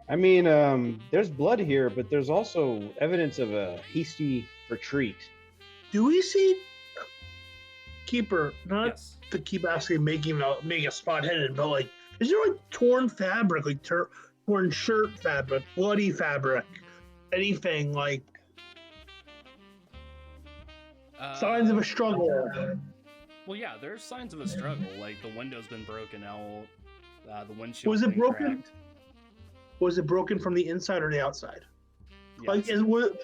I mean, there's blood here, but there's also evidence of a hasty retreat. Do we see Keeper? Not Yes. to keep asking, making a spot-headed, but like, is there like torn fabric, like torn shirt fabric, bloody fabric, anything like signs of a struggle? Well, yeah, there's signs of a struggle. Like the window's been broken out, the windshield. Was it broken? Cracked. Was it broken from the inside or the outside? Yes, Like, is what?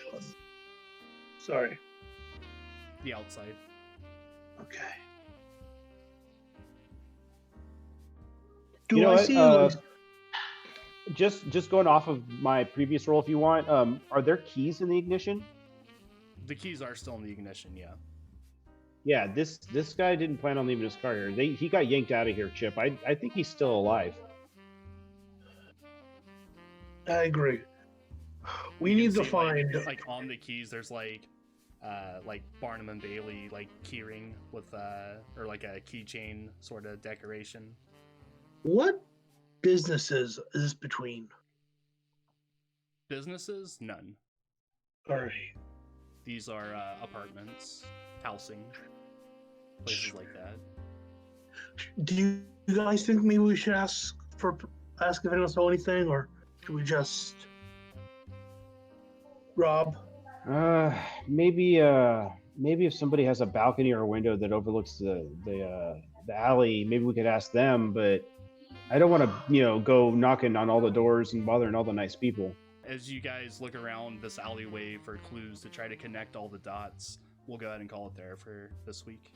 Sorry. the outside. Okay. Do You know I what, see? Just going off of my previous role, if you want, are there keys in the ignition? The keys are still in the ignition. Yeah. Yeah, this guy didn't plan on leaving his car here. He got yanked out of here, Chip. I think he's still alive. I agree. We You need can to see, find. like on the keys. There's like Barnum and Bailey like keyring with or like a keychain sort of decoration. What businesses is this between? Businesses, none. All right. These are apartments, housing, places like that. Do you guys think maybe we should ask if anyone saw anything, or should we just Rob? Maybe if somebody has a balcony or a window that overlooks the alley, maybe we could ask them. But I don't want to, go knocking on all the doors and bothering all the nice people. As you guys look around this alleyway for clues to try to connect all the dots, we'll go ahead and call it there for this week.